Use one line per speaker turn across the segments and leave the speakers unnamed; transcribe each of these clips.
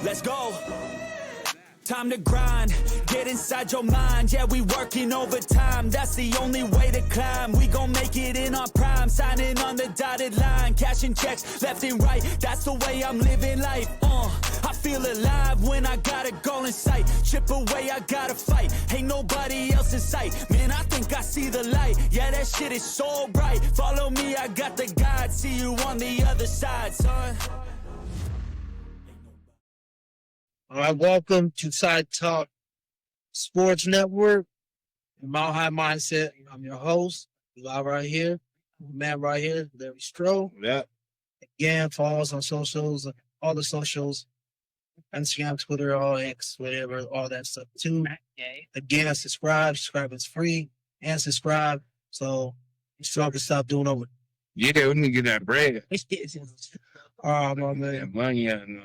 Let's go. Time to grind, get inside your mind. Yeah, we working overtime. That's the only way to climb. We gon' make it in our prime. Signing on the dotted line. Cashing checks left and right. That's the way I'm living life. I feel alive when I got a goal in sight. Chip away, I gotta fight. Ain't nobody else in sight. Man, I think I see the light. Yeah, that shit is so bright. Follow me, I got the guide. See you on the other side, son.
All right, welcome to Side Talk Sports Network. Mile High Mindset. I'm your host. Live right here. Man right here, Larry Stroh.
Yeah.
Again, follow us on socials, all the socials, Instagram, Twitter, all X, whatever, all that stuff too. Again, subscribe. Subscribe is free. And subscribe. So you still can stop doing over.
Yeah, we need to get that bread.
All right, my man.
That money, I know.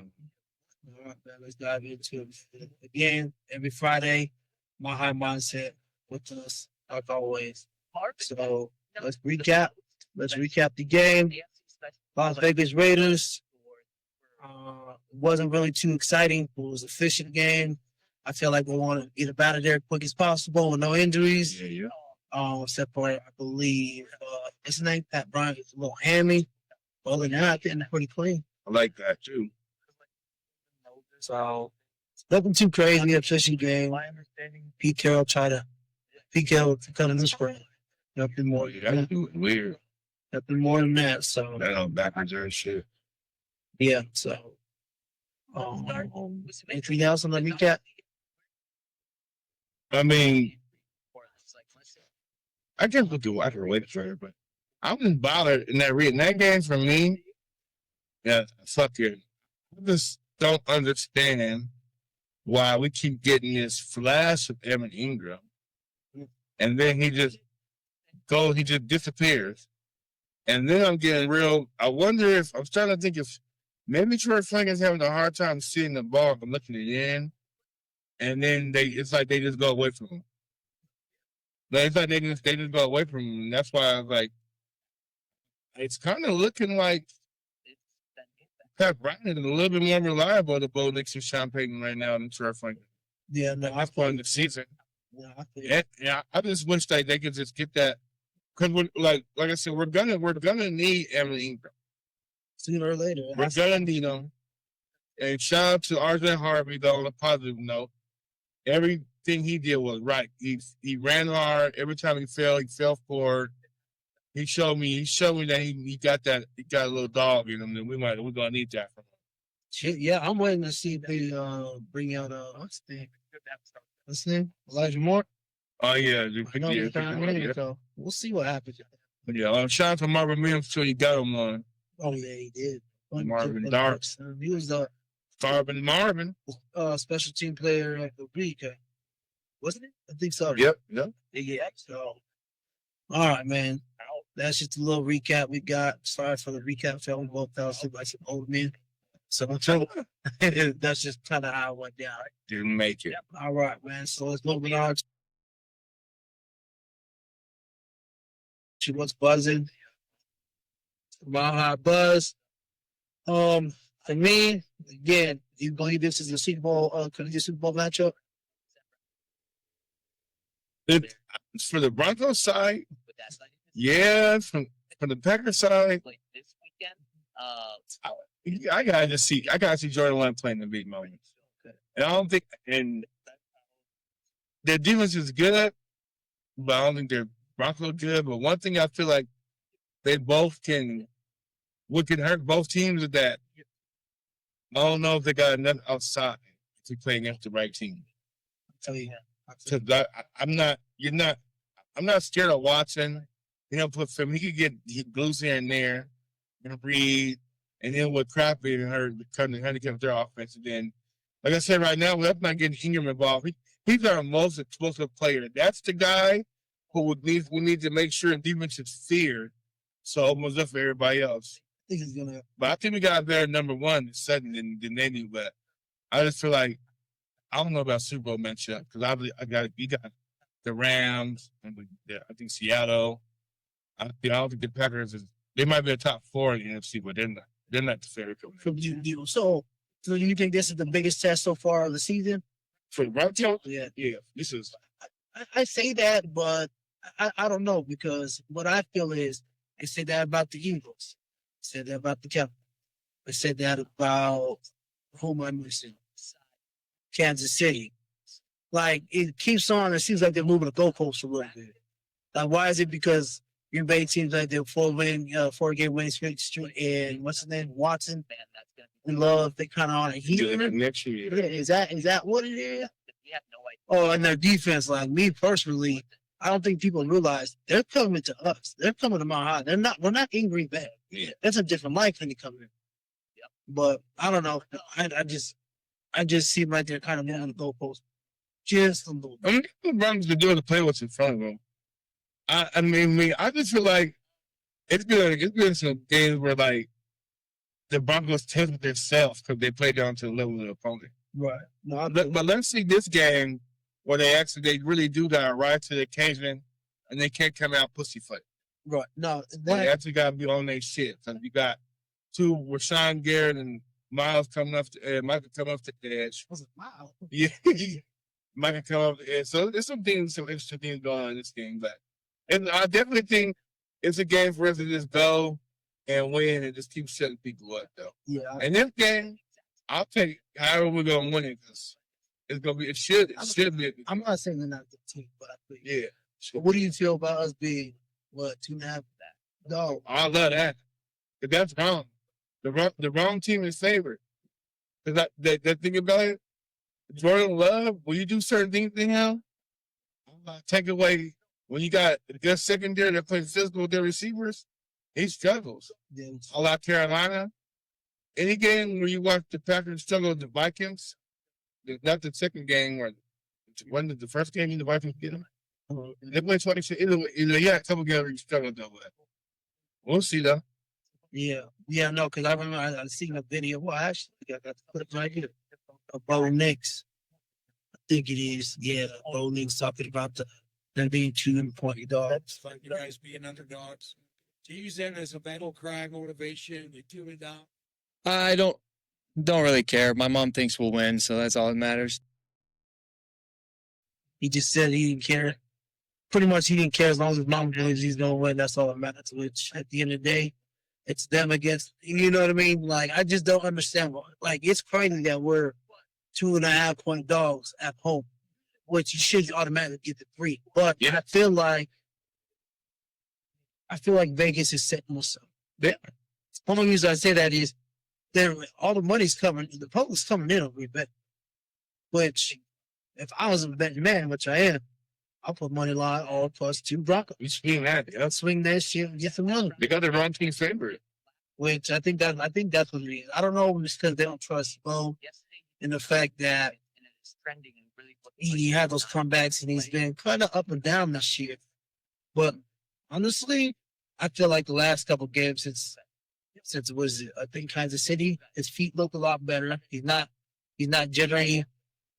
All right, man, let's dive into it. Again, every Friday, My High Mindset with us, like always. So let's recap. Let's recap the game. Las Vegas Raiders. Wasn't really too exciting. It was an efficient game. I feel like we want to get it out of there as quick as possible with no injuries.
Yeah.
Except for, I believe, his name, Pat Bryant, is a little hammy. Other than that, I think they're pretty clean.
I like that, too.
So, nothing too crazy, efficient game. Pete Carroll cut in the spring. Nothing more.
Yeah, that's weird.
Nothing more than that. So,
That on backwards and shit.
yeah. So, anything else on the recap?
I mean, I guess we could watch her wait for her, but I wasn't bothered in that game for me. Yeah, fuck it. I just don't understand why we keep getting this flash of Evan Ingram, and then he just disappears. And then I'm getting real. I was trying to think if maybe Troy Franklin is having a hard time seeing the ball and looking it in, and then it's like they just go away from him. Like, it's like they just go away from him. And that's why I was like, it's kind of looking like Pat Bryant is a little bit more reliable to Bo Nix and Sean Payton right now than Troy Franklin.
Yeah, no,
I've won the season.
Yeah,
I just wish they could just get that, because like I said, we're gonna need Evan Ingram
sooner or later.
We're gonna need him. And shout out to RJ Harvey though. On a positive note, everything he did was right. He ran hard. Every time he fell forward. He showed me that he got a little dog in him, and we're gonna need that from him.
Yeah, I'm waiting to see if they bring out what's his name? Elijah Moore.
Oh yeah,
So we'll see what happens.
But yeah, shout out to Marvin Mims till he got him on.
Oh yeah, he did.
Marvin Darks.
He was the
Marvin.
Special team player of the week, wasn't it? I think so.
Yep.
Yeah. So, all right, man. That's just a little recap we got. Sorry for the recap. So we both fell asleep like some old men. So that's just kind of how it went down.
Didn't make it.
All right, man. So let's move on to what's buzzing. Mile High Buzz. For me, again, do you believe this is a Super Bowl matchup?
It's for the Broncos side. Yeah, from the Packers side.
This weekend,
I gotta see Jordan Love playing the big moments. And I don't think their defense is good, but I don't think their Broncos good. But one thing I feel like they both what can hurt both teams is that I don't know if they got enough outside to play against the right team. Because I'm not scared of Watson. Put him. He could get loose here and there and breathe. And then with Crabtree and her become the handicap of their offense. And then, like I said, right now, we're not getting Ingram involved. He's our most explosive player. That's the guy who we need to make sure defense is feared. So it opens up for everybody else.
I think he's gonna.
But I think we got a better number one than they do. But I just feel like I don't know about Super Bowl matchup because you got the Rams and I think Seattle. I don't think the Packers they might be a top four in the NFC, but they're not the favorite.
So So you think this is the biggest test so far of the season?
For the Broncos,
Yeah.
this is.
I say that, but I don't know because what I feel is they said that about the Eagles. They said that about the Cowboys. They said that about who am I missing? Kansas City. Like it keeps on. It seems like they're moving the goalposts a little bit. Like why is it? Because Green Bay seems like they're 4-game winning streak, and what's his name? Watson and Love. They kind of on a heat.
Next year.
Yeah, is that what it is? Oh, and their defense, like me personally, I don't think people realize they're coming to us. They're coming to Mile High. We're not in Green Bay.
Yeah.
That's a different life when they come in. Yeah. But I don't know. I just seem like they're kind of moving the goalposts just a little bit.
I mean, the Broncos are doing to play what's in front of them. I just feel like it's been some games where like the Broncos tested themselves because they play down to the level of the opponent.
Right. No,
But let's see this game where they really do that right to the occasion and they can't come out pussyfoot.
right. No,
They actually got to be on their shit. So you got two Rashawn Garrett and Miles coming up to Michael coming up to the edge.
was it wow.
Yeah, Michael coming up the edge. So there's some interesting things going on in this game. But and I definitely think it's a game for us to just go and win and just keep shutting people up, though.
Yeah.
And this game, I'll take however we're gonna win it because it's gonna be. It should be.
I'm not saying they're not a good team, but I think.
Yeah.
So what do you feel about us being 2.5? No.
I love that. But that's wrong. The wrong team is favored. Because that thing about it, Jordan Love, when you do certain things now, take away when you got the secondary that plays physical with their receivers, he struggles.
Yeah.
All out Carolina. Any game where you watch the Packers struggle with the Vikings, not the second game or when the first game the Vikings get them. They play 26. Either a couple games where you struggled though. We'll see though.
Yeah, no, because I remember I seen a video. Well, actually, I got the clip right here. Of Bo Nix. I think it is. Yeah, Bo Nix talking about them being 2-point dogs.
Like you guys being underdogs. To use that as a battle cry motivation, you tune it down.
I don't really care. My mom thinks we'll win, so that's all that matters.
He just said he didn't care. Pretty much he didn't care as long as his mom believes he's going to win. That's all that matters. Which at the end of the day, it's them against, you know what I mean? Like, I just don't understand. Like, it's crazy that we're 2.5-point dogs at home, which you should automatically get the 3. But
Yeah.
I feel like Vegas is setting us up.
Yeah.
One of the reasons I say that is all the money's coming, the public's coming in over bet. Which, if I was a betting man, which I am, I'll put money line all +2 Broncos.
You swing that.
I'll swing that shit and get some money.
They got the wrong team favorite.
Which I think that's what it is. I don't know if it's because they don't trust Bo and the fact that he had those comebacks and he's been kind of up and down this year. But honestly, I feel like the last couple games since was it? I think Kansas City, his feet look a lot better. He's not jittering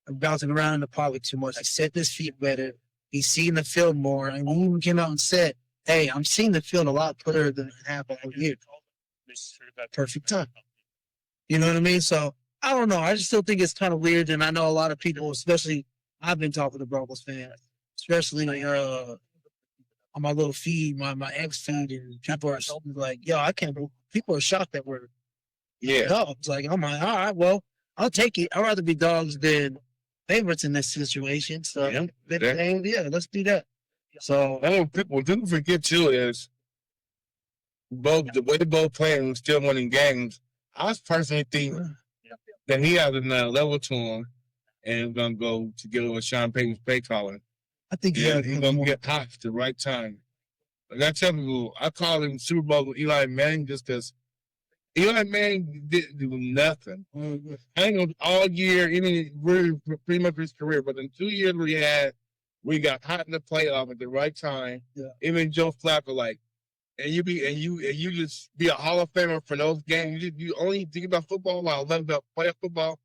and bouncing around in the pocket too much. He set his feet better. He's seeing the field more, and we even came out and said, "Hey, I'm seeing the field a lot clearer than it happened all year." Perfect time. You know what I mean? So I don't know. I just still think it's kind of weird, and I know a lot of people, especially I've been talking to Broncos fans, especially on my little feed, my ex feed, and people are like, "Yo, I can't believe." People are shocked that we're dogs. Like, I'm like, all right, well, I'll take it. I'd rather be dogs than favorites in this situation. So
Yeah.
Let's do that. So
People didn't forget too is the way Bo playing and still winning games. I personally think that he has another level to him and is gonna go together with Sean Payton's play calling.
I think
Yeah, he's gonna get hot at the right time. Like I tell people, I call him Super Bowl with Eli Manning just because Eli Manning didn't do nothing. I ain't gonna all year, even really pretty much his career, but in 2 years we got hot in the playoff at the right time.
Yeah.
Even Joe Flacco, and you just be a Hall of Famer for those games. You only think about football while letting about playoff football.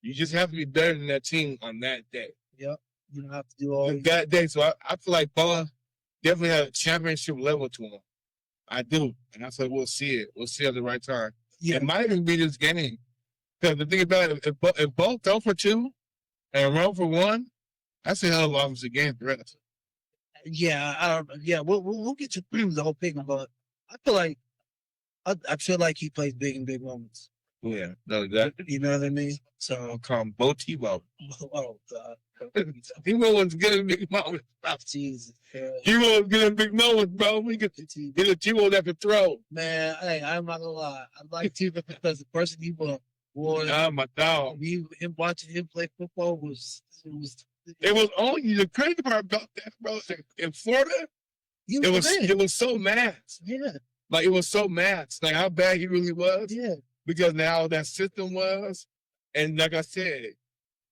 You just have to be better than that team on that day.
Yep. You don't have to do all
That day, so I feel like Bo definitely has a championship level to him. I do, and I feel like we'll see it. We'll see it at the right time.
Yeah.
It might even be this game. Because the thing about it, if both go for 2 and run for 1, that's a hell of an offensive game for us.
Yeah, I don't. Yeah, we'll get to the whole pick, but I feel like he plays big in big moments.
Yeah, no, exactly.
You know what I mean? So,
I'll call him Bo Tebow.
oh God,
Tebow was good in big moments.
Jesus,
Tebow was good in big moments, bro. We get a Tebow that could throw.
man. Hey, I'm not gonna lie. I like Tebow because the person he was.
Ah, my dog.
Him watching him play football
It was only the crazy part about that, bro. In Florida, it was so mass.
Yeah,
Like it was so mass. Like how bad he really was.
yeah.
Because now that system was, and like I said,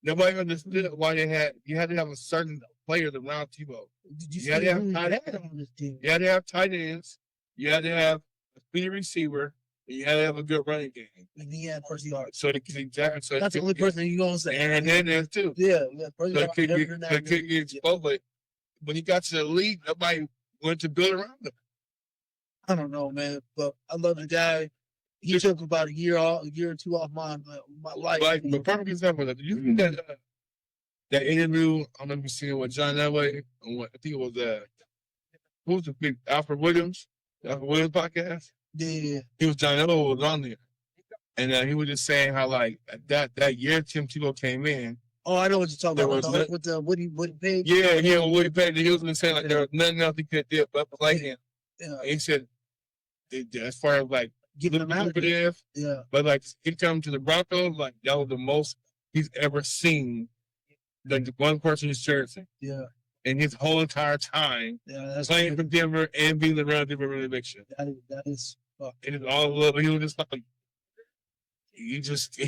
nobody understood why you had to have a certain players around Tebow.
Did you
You had to have tight
had
ends.
on this team?
You had to have tight ends. You had to have a speedy receiver. And you had to have a good running game.
And he had first yards.
So exactly. So
That's the only person you gonna say.
And then there's two.
Yeah, first
So
yards.
it could get exposed. But when he got to the league, nobody wanted to build around him.
I don't know, man, but I love the guy. He took about a year or two off my life.
Like the perfect example of that. You think that interview? I don't know if you seen it with John Elway. I think it was who was the big Alfred Williams? The Alfred Williams podcast.
Yeah,
He was John Elway was on there, and he was just saying how like that year Tim Tebow came in.
oh, I know what you're talking
There
about.
was
With the Woody Page.
Yeah, Woody Payton. He was just saying like there was nothing else he could do but play him.
Yeah,
He said, as far as like
giving him out.
lucrative,
Yeah,
but like he come to the Broncos, like that was the most he's ever seen. Like the one person he's jersey
yeah,
in his whole entire time
yeah. That's
playing for Denver and being the relative really big shit.
that is.
It is all love. He was just like he just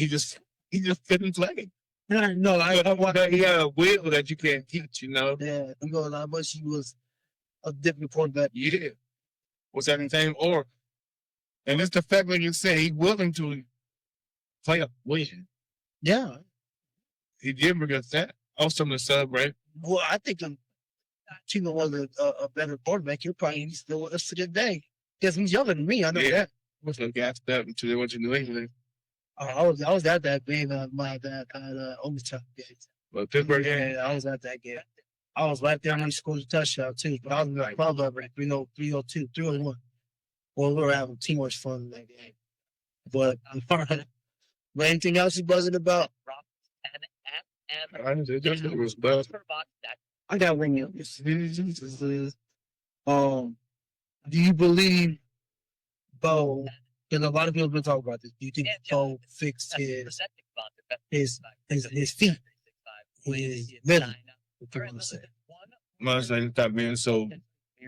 couldn't play.
No,
He had a will that you can't teach, you know.
yeah, you know how much he was a different quarterback.
Yeah. Was that the same or? And it's the fact that you say he's willing to play a win.
Yeah.
He did bring us that. Also to celebrate.
Well, I think Tebow was a better quarterback. He'll probably still with us to this day because he's younger than me. I know
Yeah.
that.
What's the gas step until they went to New England?
I was at that game, overtime game.
But Pittsburgh game.
Yeah, I was at that game. I was right there when he scored a touchdown too. But I was in the club over at 302, 301. Well, we were having too much fun in that game. But anything else you buzzing about?
It was bad.
I got one more. Do you believe Bo? Because a lot of people have been talking about this. Do you think Bo fixed his feet with his middle?
Must say stop being so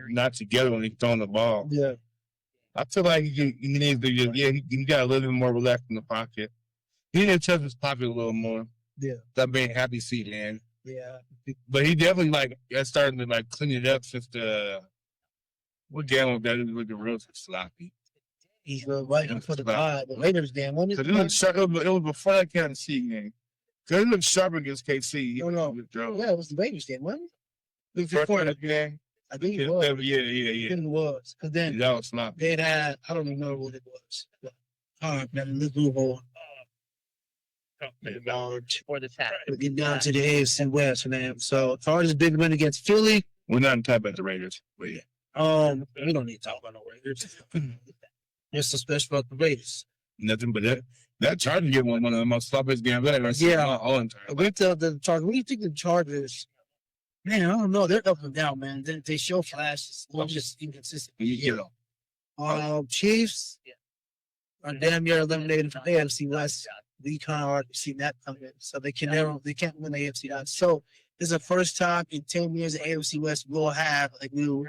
not together when he's throwing the ball.
Yeah.
I feel like he needs to he got a little bit more relaxed in the pocket. He need to touch his pocket a little more.
Yeah.
Stop being happy seat, man.
Yeah.
But he definitely like starting to like clean it up since the what game was that? It was looking real sloppy.
He's right for the Raiders game. When
It was before that Kansas City game. Because it looked sharp against KC.
No. Yeah, it was the Raiders game, wasn't it?
Before
Before
that game.
I think it was.
Yeah.
It was. Because then
That was sloppy.
they had, I don't even know what it was. All right, man, let's move on.
For the tap.
We'll get down to the AFC West, man. So, Chargers big win against Philly.
We're not in type at the Raiders. But yeah.
We don't need to talk about no Raiders. There's some special about the Raiders.
Nothing but that Chargers get one of the most sloppiest games ever.
Yeah.
All entire.
We tell the Chargers. What do you think the Chargers? Man, I don't know. They're up and down, man. They show flashes. They're just inconsistent.
You know.
Chiefs are damn near eliminated from the AFC West. We kind of already seen that coming, so they can't win the AFC West. So this is the first time in 10 years the AFC West will have a new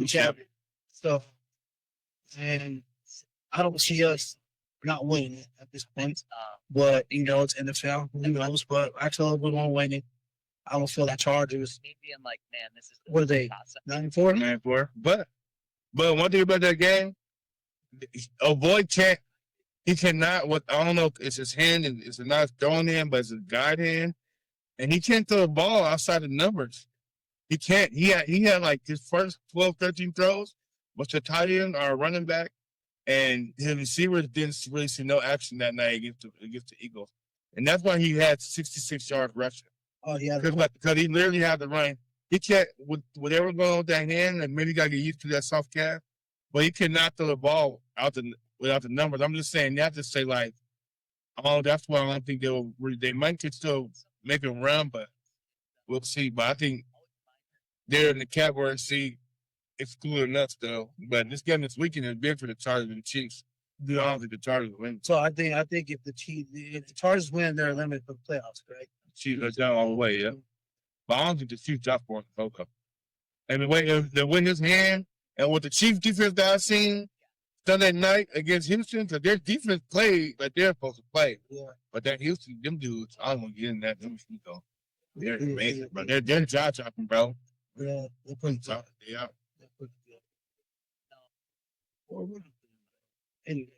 champion. So, and I don't see us not winning it at this point. But it's NFL. Who knows? But actually, we're going to win it. I don't feel the Chargers. What are they? 9-4?
9-4. But one thing about that game, he cannot. What I don't know, it's his hand and it's not throwing hand, but it's a guide hand, and he can't throw the ball outside the numbers. He can't. He had like his first 12, 13 throws was to tight end or a running back, and his receivers didn't really see no action that night against the Eagles, and that's why he had 66 yards rushing.
Oh, yeah.
Because he literally had to run. He can't, with whatever going on with that hand, and maybe got to get used to that soft calf, but he cannot throw the ball without the numbers. I'm just saying that to say, like, oh, that's why I don't think they might could still make him run, but we'll see. But I think they're in the category C, excluding us, though. But this game this weekend is big for the Chargers and the Chiefs. I don't think the Chargers will win.
So I think if the Chargers win, they're eliminated for the playoffs, correct?
Chiefs are down all the way, yeah. But I don't think the Chiefs are for the Coco. And the way they win this hand, and with the Chiefs defense that I've seen Sunday night against Houston, because their defense played like they're supposed to play.
Yeah.
But that Houston, them dudes, I don't want to get in that. Though. They're amazing, bro. They're jaw-chopping, bro.
Yeah, they're pretty tough.
Yeah.
They're pretty good. Anyway.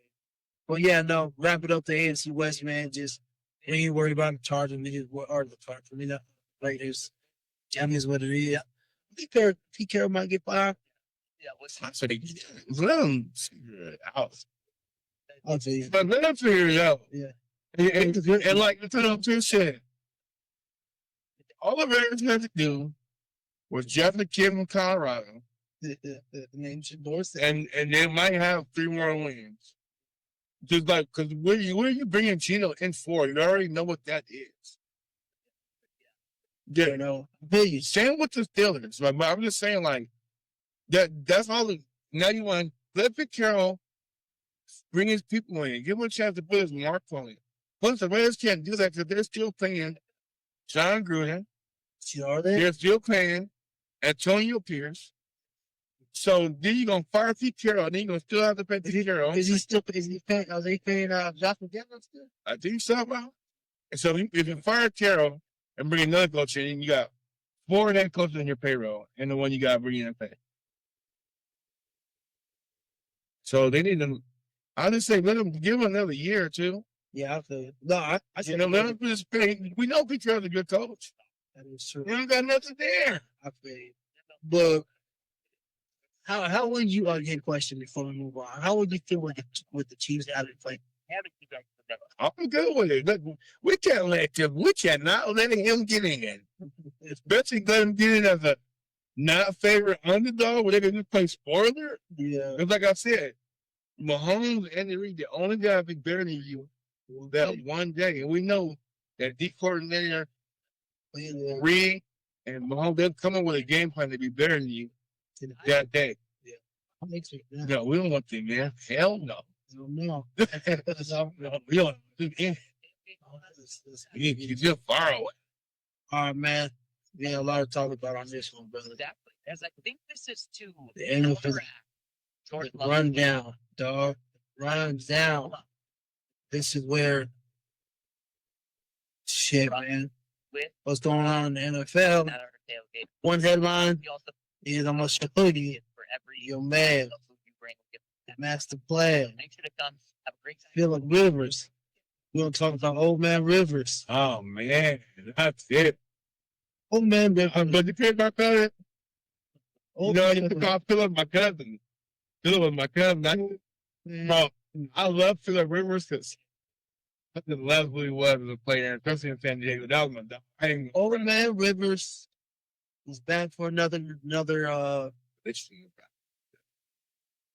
Well, yeah, no, wrap it up to AFC West, man. Just ain't you worry about the Chargers. Or the Chargers. I mean, the Raiders. Tell me is what it is. Pete Carroll might get fired.
Yeah, what's hot? So they let them figure it out.
I'll tell you.
But let them figure it out.
Yeah.
And like the Tom said, all the Raiders had to do was draft a kid from Colorado.
The name should Dorsey.
And they might have 3 more wins. Just like, because where are you bringing Gino in for? You already know what that is. Yeah,
You know,
same with the Steelers. But I'm just saying, like, that's all. Now you want to let Pete Carroll bring his people in, give him a chance to put his mark on it. Plus, the Raiders can't do that because they're still paying John Gruden.
are they?
They're still paying Antonio Pierce. So then you're gonna fire Pete Carroll, and then you're gonna still have to pay Pete Carroll.
Is he paying? Are they paying Josh McDaniels still?
I think so, bro. And so if you fire Carroll and bring another coach in, you got 4 head coaches on your payroll, and the one you got to bring in and pay. So they need to. I just say let them give him another year or 2.
Yeah, I feel. No, I
You know, let him just pay. We know Pete Carroll's a good coach.
that is true.
We don't got nothing there.
I feel. But how would you get a question before we move on? How would you feel with the Chiefs out of play?
I'm good with it. Look, we cannot let him get in. Especially let him get in as a not favorite underdog where they can just play spoiler.
Yeah.
Because like I said, Mahomes and Andy Reid, the only guy that be better than you that one day. And we know that D coordinator, Reid, and Mahomes, they're coming with a game plan to be better than you that day. No, we don't want them, man. Hell no.
No.
No, we don't. You're just far away.
All right, man. We had a lot to talk about on this one, brother.
Exactly. As I think this is to
The NFL
counteract Jordan Love.
run down, dog. Run down. This is where shit, man.
With
What's going on in the NFL?
at our tailgate.
One headline
We also
is I'm gonna show you
for every
your man,
food you bring. We'll get that.
master player,
Make sure to come. Have a great time.
Phillip Rivers. We're gonna talk about old man Rivers.
Oh, man. That's it.
Old man Rivers.
But you care about that? You
Old
know,
man
you can call Philip my cousin. Philip my cousin. Bro, I love Philip Rivers because I just love who he was as a player, especially in San Diego. That was my dog. I ain't gonna
Old
front.
man Rivers is back for another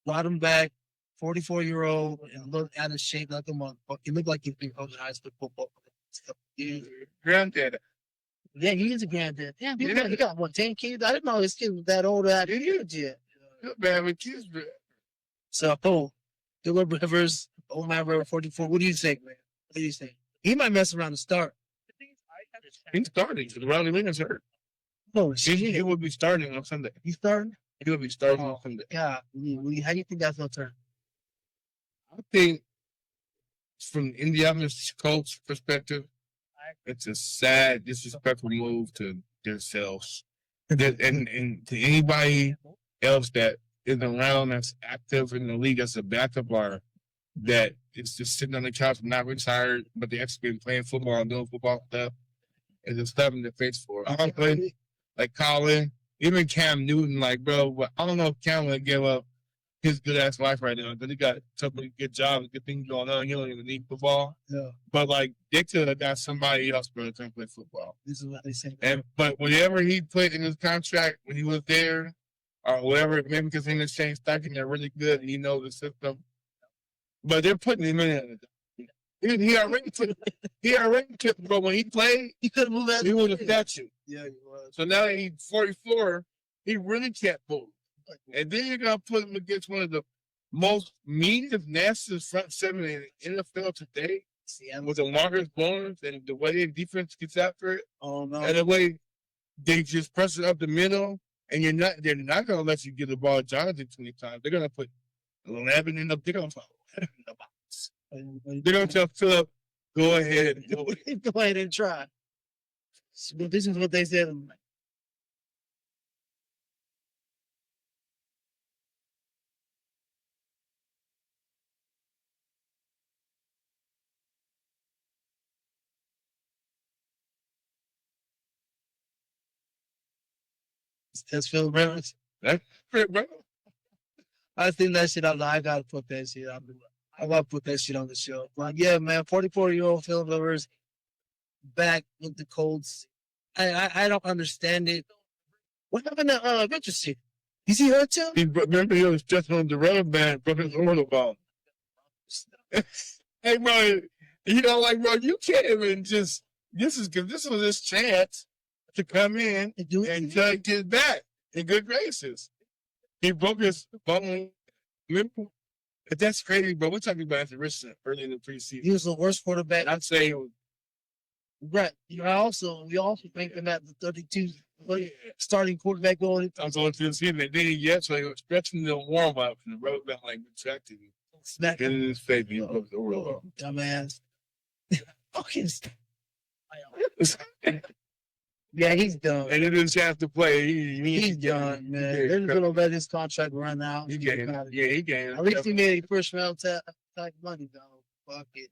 brought him back, 44-year-old, and looked out of shape like a motherfucker. He looked like he's been coaching high school football.
Granddad.
Yeah, he is a granddad. Damn, he
Yeah.
got what, 10 kids? I didn't know his kid was that old at kids yet.
Good man with kids, bro.
So, Phillip Rivers, old man Rivers, 44. What do you think, man? What do you think? He might mess around and start.
He's starting because Riley Williams hurt.
Oh,
He
shit.
will be starting on Sunday.
He's starting?
He will be starting
Oh.
on Sunday.
Yeah. How do you think that's going to turn?
I think from Indiana's coach perspective, it's a sad, disrespectful move to themselves. And to anybody else that is around that's active in the league as a backup or that is just sitting on the couch and not retired, but they actually been playing football and doing football stuff, is a slap in the face for it. Honestly, like Colin, even Cam Newton, like, bro, but I don't know if Cam would give up his good ass life right now. Then he got somebody good job, good things going on. He don't even need football.
Yeah.
But like they could have got somebody else to come play football.
This is what they say.
But whenever he played in his contract when he was there, or whatever, maybe because he and Shane Steichen are really good and he knows the system. But they're putting him in. He already took, but when he played,
He couldn't move that.
he was a statue.
Yeah, he was.
So now that he's 44, he really can't move. And then you're gonna put him against one of the most meanest, nastiest front seven in the NFL today, with the longest bones and the way their defense gets after it,
Oh no.
and the way they just press it up the middle, and they're not gonna let you get the ball Jonathan 20 times. They're gonna put 11 in the. They're gonna put 11 in the box. They're gonna tell Philip, go ahead and do it.
Go ahead and try. So this is what they said. That's Phil Rivers.
That's it, bro.
I think that shit out. I gotta put that shit out. I gotta put that shit on the show. Like, yeah, man, 44-year-old Phil Rivers back with the Colts. I don't understand it. What happened to Richardson? Is he hurt too?
Remember he was just on the rubber band, broke his order ball. Hey, bro, bro, you can't even just. This was his chance to come in and try to get back in good graces. He broke his bone. Remember? But that's crazy, bro. We're talking about Anthony Richardson early in the preseason.
He was the worst quarterback.
I'd say,
Right. We also thinking that the 32 starting quarterback going.
I was on to the season. They didn't yet, so they were stretching the warm up and the rubber band like retracted.
Smack
Get in his face. He broke the order ball.
Dumbass. Fucking. Yeah, he's done.
And he didn't have to play.
He's done, man. They're just gonna let his contract run out.
He gained. Yeah, he gained.
At least he made a first round type money, though. Fuck it.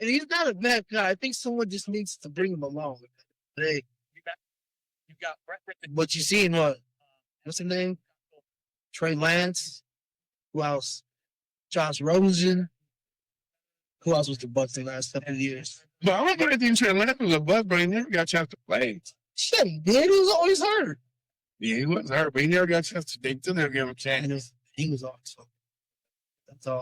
And he's not a bad guy. I think someone just needs to bring him along. Hey,
You got Brett Rippon.
what you seen? What's his name? Trey Lance. Who else? Josh Rosen. Who else was the Bucs the last couple of years?
But I don't think Trey Lance was a bust, but he never got a chance to play.
Shit, he did. He was always hurt.
Yeah, he wasn't hurt, but he never got a chance to. They still never gave him a chance.
He was awesome.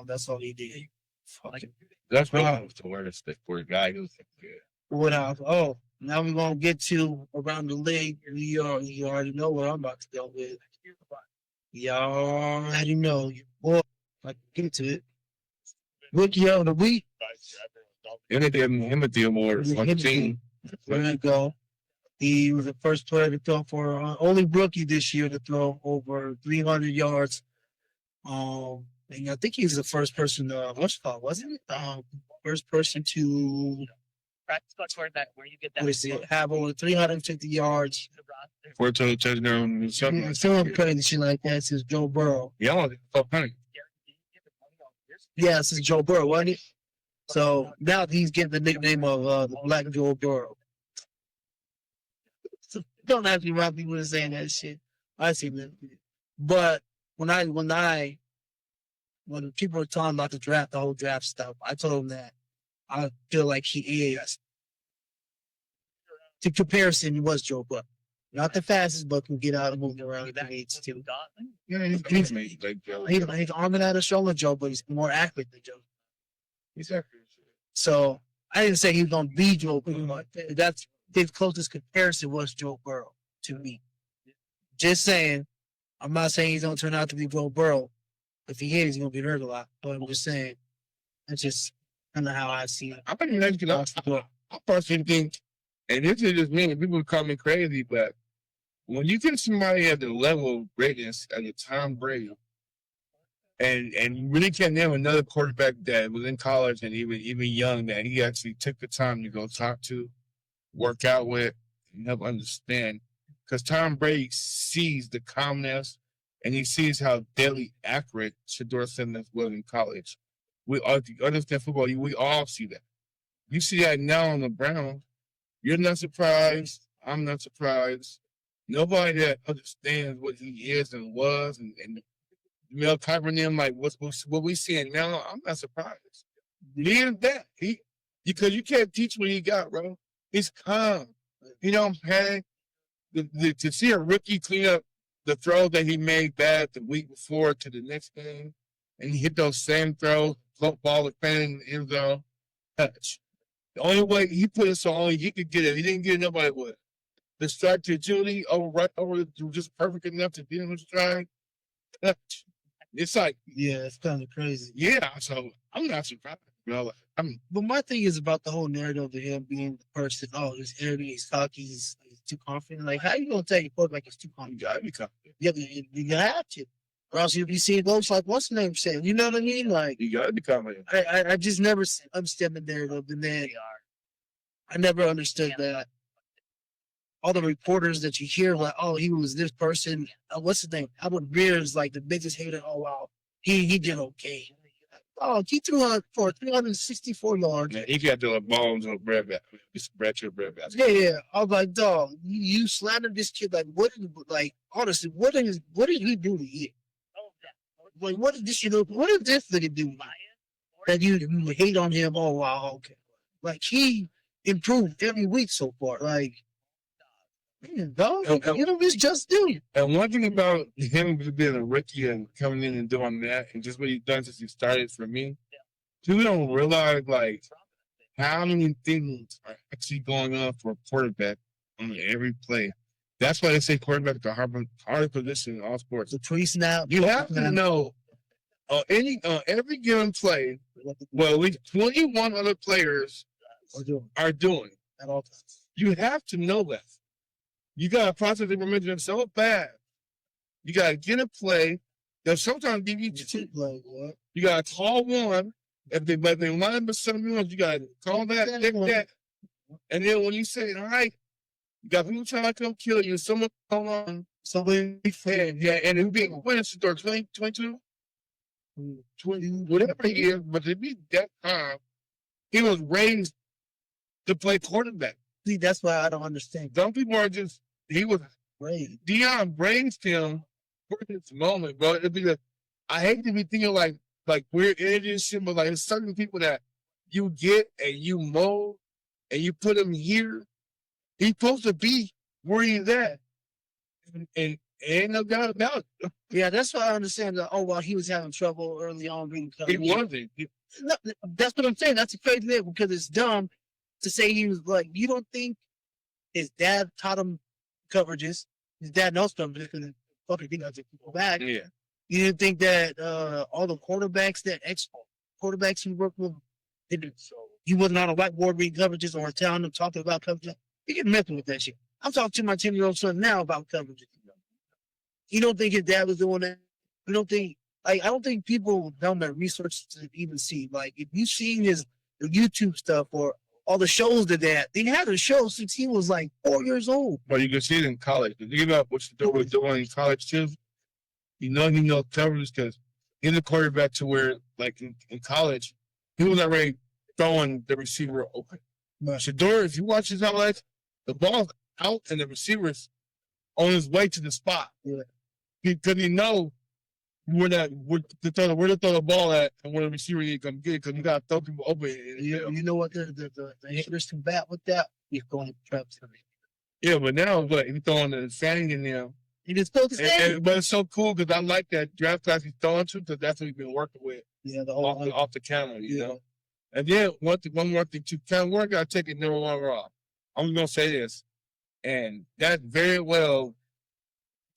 That's all he did. Fucking.
That's what I was to wear this for a guy who's good.
What else? Oh, now we're gonna get to around the league. You already know what I'm about to go with. Y'all already know. Boy, I can get to it. Rookie of the week.
Him Award on the team.
There you go. He was the first player to throw for only rookie this year to throw over 300 yards. And I think he was the first person to wasn't it? First person to
Practice squad quarterback where you get that.
what is it? Have over 350 yards.
For a total touchdown.
Someone crazy shit like that since Joe Burrow.
Yeah, I want to funny.
Yeah, since Joe Burrow, wasn't it? So now he's getting the nickname of the Black Joe Burrow. So don't ask me why people are saying that shit. I see that. But when people were talking about the draft, the whole draft stuff, I told them that I feel like he is. To comparison, he was Joe Burrow. Not the fastest, but can get out and move around if he needs to.
Yeah, he's made like Joe.
He's arming out of shoulder Joe, but he's more accurate than Joe.
He's accurate.
So I didn't say he was going to be Joe Burrow, but that's his closest comparison was Joe Burrow to me. Just saying, I'm not saying he's going to turn out to be Joe Burrow. If he is, he's going to be hurt a lot. But I'm just saying, that's just kind of how I see it.
I personally think, and this is just me, people call me crazy, but when you get somebody at the level of greatness as a Tom Brady, and you really can't name another quarterback that was in college and even young that he actually took the time to go talk to, work out with, and help understand. Because Tom Brady sees the calmness and he sees how deadly accurate Shedeur Sanders was in college. We all understand football. We all see that. You see that now on the Browns. You're not surprised. I'm not surprised. Nobody that understands what he is and was and Mel Kiper and them, like what we seeing now, I'm not surprised. Being that because you can't teach what he got, bro. He's calm. You know what I'm saying? To see a rookie clean up the throw that he made bad the week before to the next game, and he hit those same throws, float ball with fan in the end zone, touch. The only way he put it so only he could get it. He didn't get it, nobody would. The start to Julie right over just perfect enough to be able to try. Touch. It's like,
Yeah, it's kind of crazy.
yeah, so I'm not surprised. Bro.
But my thing is about the whole narrative of him being the person, he's arrogant, he's cocky, he's too confident. Like, how you going to tell your quarterback he's too confident?
You gotta be confident.
You have to. Or else you'll be seeing those like, what's the name saying? You know what I mean? Like,
You gotta be confident.
I just never understand the narrative. And then I never understood that. All the reporters that you hear, like, oh, he was this person. What's his name? Albert Breer is like the biggest hater. Oh, wow. He did okay. Oh, he threw out for 364 yards.
Man, he got the balls on the bread basket. It's bread to a bread basket.
Yeah. I was like, dog, you slandered this kid. Like, honestly, what did he do to you? Like, what did this nigga do? That you hate on him? Oh, wow, okay. Like, he improved every week so far. Like, man, dog, it's just due.
And one thing about him being a rookie and coming in and doing that, and just what he's done since he started for me, people don't realize like how many things are actually going on for a quarterback on every play. That's why they say quarterback is the hardest position in all sports.
The pre-snap.
You have to know every given play what at least 21 other players are doing.
At all times.
You have to know that. You got to process information so fast. You got to get a play that sometimes give you two. You got to call one. If they line up with 7 minutes, you got to call that, pick that. And then when you say, all right, you got people trying to come kill you, someone come on, somebody fan, yeah, and it being Quincy or 20, 22, 20, whatever he is, but to be that time, he was raised to play quarterback.
See, that's why I don't understand.
Some people are just, he was
Great.
Deion raised him for this moment, bro. It'd be like, I hate to be thinking like we're in this shit, but like there's certain people that you get and you mold and you put him here. He's supposed to be where he's at. And ain't no doubt about it.
Yeah, that's why I understand that. Oh, well, he was having trouble early on.
He wasn't.
No, that's what I'm saying. That's a crazy thing because it's dumb to say he was like, you don't think his dad taught him coverages? His dad knows coverages because fucking he doesn't go back.
Yeah.
You didn't think that all the quarterbacks quarterbacks he worked with, he wasn't on a whiteboard reading coverages or telling them talking about coverages. He get messing with that shit. I'm talking to my 10-year-old son now about coverages. You don't think his dad was doing that? You don't think, I don't think people done their research to even see. Like, if you've seen his YouTube stuff or all the shows that they had a show since he was like 4 years old.
But you can see it in college. You give up what you were doing in college too. He knows coverages because he's a quarterback to where, like in college, he was already throwing the receiver open.
Right.
Shador, if you watch his highlights, the ball's out and the receiver's on his way to the spot.
Yeah.
Because he knows where to throw the ball at and where the receiver you can get because you got to throw people open.
You know what the haters combat with that? He's going traps.
Yeah, but now he's throwing the Fanning in there.
He just still the same.
But it's so cool because I like that draft class he's throwing to because that's what he's been working with.
Yeah,
off the counter, you know. And then one more thing too, kind of got to take it number one raw. I'm gonna say this, and that very well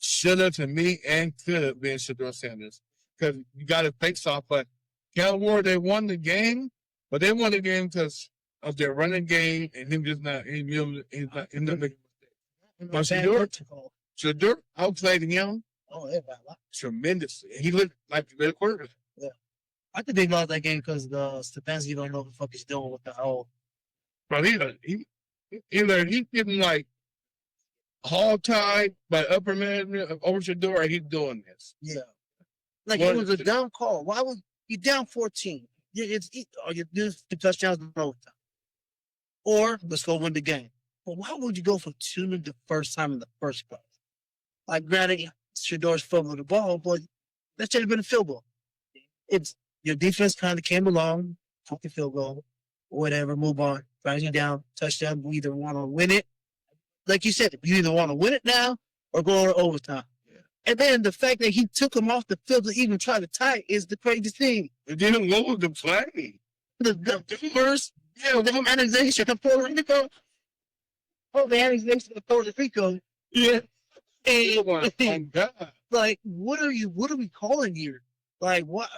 should have to me and could have been Shador Sanders because you got to face off. But Cal Ward, they won the game, but they won the game because of their running game and him just not he's not making mistakes. But Shador outplayed him.
Oh, yeah,
tremendously. He looked like the quarterback.
Yeah. I think they lost that game because Stefanski don't know what the fuck he's doing with the whole.
Bro, he's getting like hog tied by upper management over Shador, or he's doing this.
Yeah. Like it was a dumb call. Why was you down 14? You do the touchdowns in overtime. Or let's go win the game. But why would you go for 2 the first time in the first place? Like granted, Shador's fumbling the ball, but That should have been a field goal. It's your defense kind of came along, took the field goal, whatever, move on, brings you down, touchdown. We either want to win it, like you said, you either want to win it now or go on overtime. Yeah. And then the fact that he took him off the field to even try to tie it is the crazy thing.
It didn't what was the play?
The first, the annexation of Puerto Rico. Oh, the annexation of Puerto Rico. Yeah. And, like, what are we calling here? Like, what?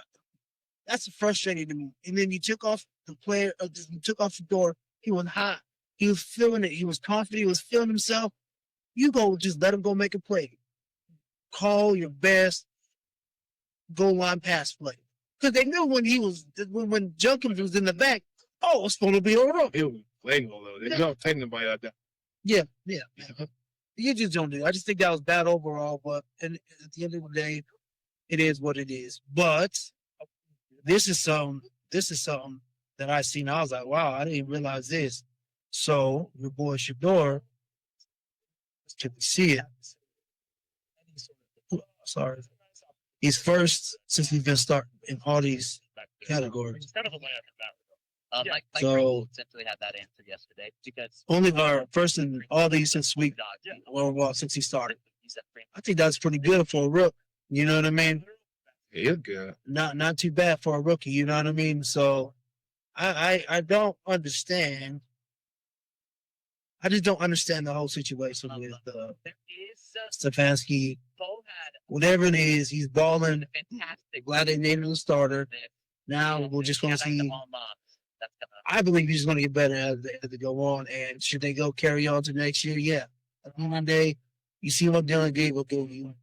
That's frustrating to me. And then you took off the player, you took off the door. He was hot. He was feeling it. He was confident. He was feeling himself. You go, just let him go make a play. Call your best goal line pass play. Because they knew when Junkins was in the back, oh, it's going to be all right.
It was playing though. They don't take nobody out there.
Yeah. You just don't do it. I just think that was bad overall. But at the end of the day, it is what it is. But this is something that I seen. I was like, wow, I didn't realize this. So your boy Shador, can we see it? Sorry. He's first since he's been starting in all these categories.
Instead of a layup in that. Mike
So-
Green essentially had that answer yesterday because
Only our first in all these since since he started. I think that's pretty good for a rookie. You know what I mean?
He's good.
Not too bad for a rookie. You know what I mean? So I don't understand. I just don't understand the whole situation with
there is
Stefanski.
Bo had
Whatever it is, he's balling.
a fantastic.
Glad they named him the starter. Now we're just going to see.
That's
I believe he's going to get better as they go on. And should they go carry on to next year? Yeah. One day, you see what Dylan Gabriel gave you.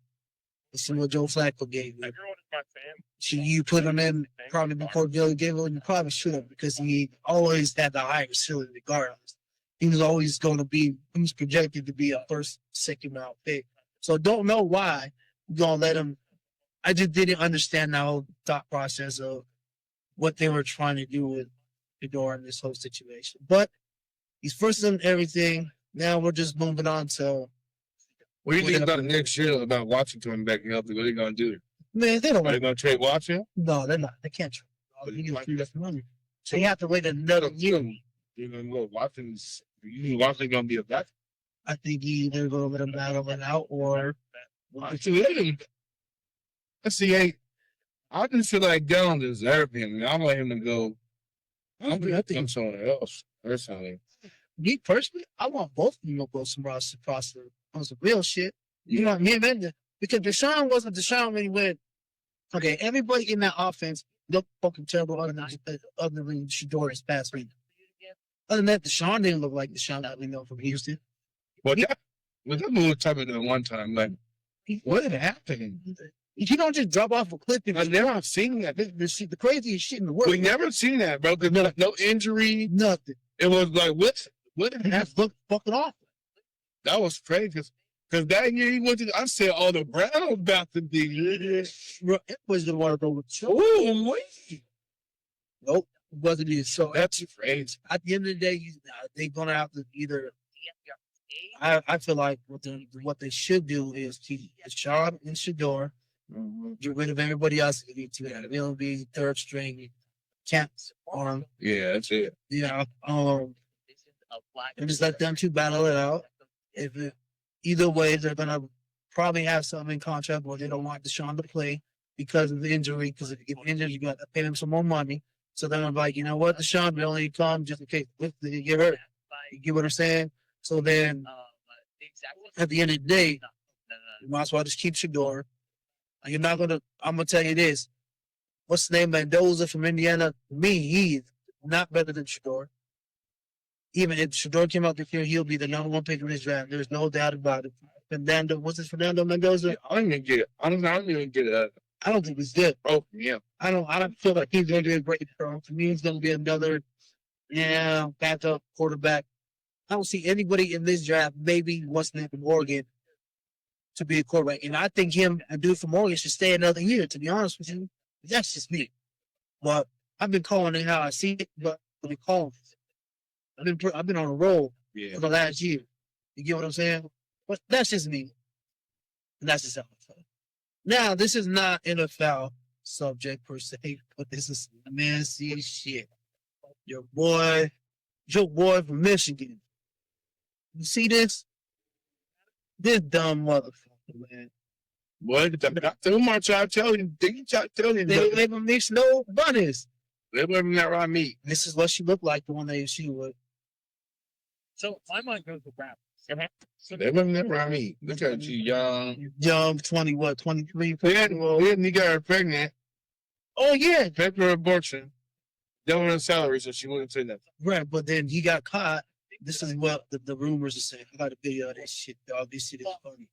You see what Joe Flacco gave you.
Everyone is my fan.
Should you put him in probably before Dylan Gabriel? You probably should have because he always had the higher ceiling regardless. He was always going to be, he was projected to be a first, second round pick. So don't know why you're going to let him. I just didn't understand the whole thought process of what they were trying to do with Fedor in this whole situation. But he's first in everything. Now we're just moving on to.
What do you think about next year about Washington back healthy? What are they going to do?
Man, they don't
Are they going to trade Washington?
No, they're not. They can't trade. They get free money. So you have to wait another year.
You're going to go Washington's. You think Washington's going to be a back?
I think either going to let them battle it out or.
Let's see, I just feel like they don't deserve him. I want him to go. I think someone else. Personally.
Me personally, I want both of them to go some roster on some real shit. You know what I mean? Because Deshaun wasn't Deshaun when he went. Okay, everybody in that offense looked fucking terrible other than Shador this past week. Other than that, Deshaun didn't look like Deshaun that we know from Houston.
Well, that move happened at one time. Like, what happened?
You don't just drop off a cliff.
I've never seen that.
The craziest shit in the world.
We never seen that, bro. No injury.
Nothing.
It was like, what
He just looked fucking awful.
That was crazy. Because that year he went to, I said, oh, the Browns about to be.
Bro, it was the one of those.
Oh, wait.
Nope, it wasn't it. So
That's crazy.
at the end of the day, they're gonna have to either. I feel like what they should do is keep Deshaun and Shador, get rid of everybody else. They need to they'll be third string, can't arm.
Yeah, that's it.
Yeah, and just let them two battle it out. Either way, they're gonna probably have something in contract where they don't want Deshaun to play because of the injury. Because if you get injured, you got to pay him some more money. So then I'm like, you know what, Deshaun, we only come just in case you get hurt. You get what I'm saying? So then, at the end of the day, you might as well just keep Shador. You're not gonna. I'm gonna tell you this. What's the name? Mendoza from Indiana. To me, he's not better than Shador. Even if Shador came out this year, he'll be the number one pick in this draft. There's no doubt about it. Fernando, what's his Fernando Mendoza?
I don't even get it. I don't even get it.
I don't think he's good.
Oh, yeah.
I don't feel like he's going to be a great pro. To me, he's going to be another, backup quarterback. I don't see anybody in this draft, maybe what's named from Oregon, to be a quarterback. And I think him, a dude from Oregon, should stay another year, to be honest with you. That's just me. But I've been calling it how I see it, but I've been calling it. I've been on a roll for the last year. You get what I'm saying? But that's just me. And that's just how I feel. Now, this is not NFL subject per se, but this is man see shit. Your boy from Michigan. You see this? This dumb motherfucker, man.
Boy, too much. I tell you,
They live in these snow bunnies.
They live in that raw meat.
This is what she looked like, the one that she would.
So my mind goes to rap.
They live in that raw meat. Look at you, young.
23?
Then he got her pregnant.
Oh, yeah.
Paid for abortion. Double her salary, so she wouldn't say nothing.
Right, but then he got caught. This is what the rumors are saying. I got a video of this shit, dog. This shit is funny.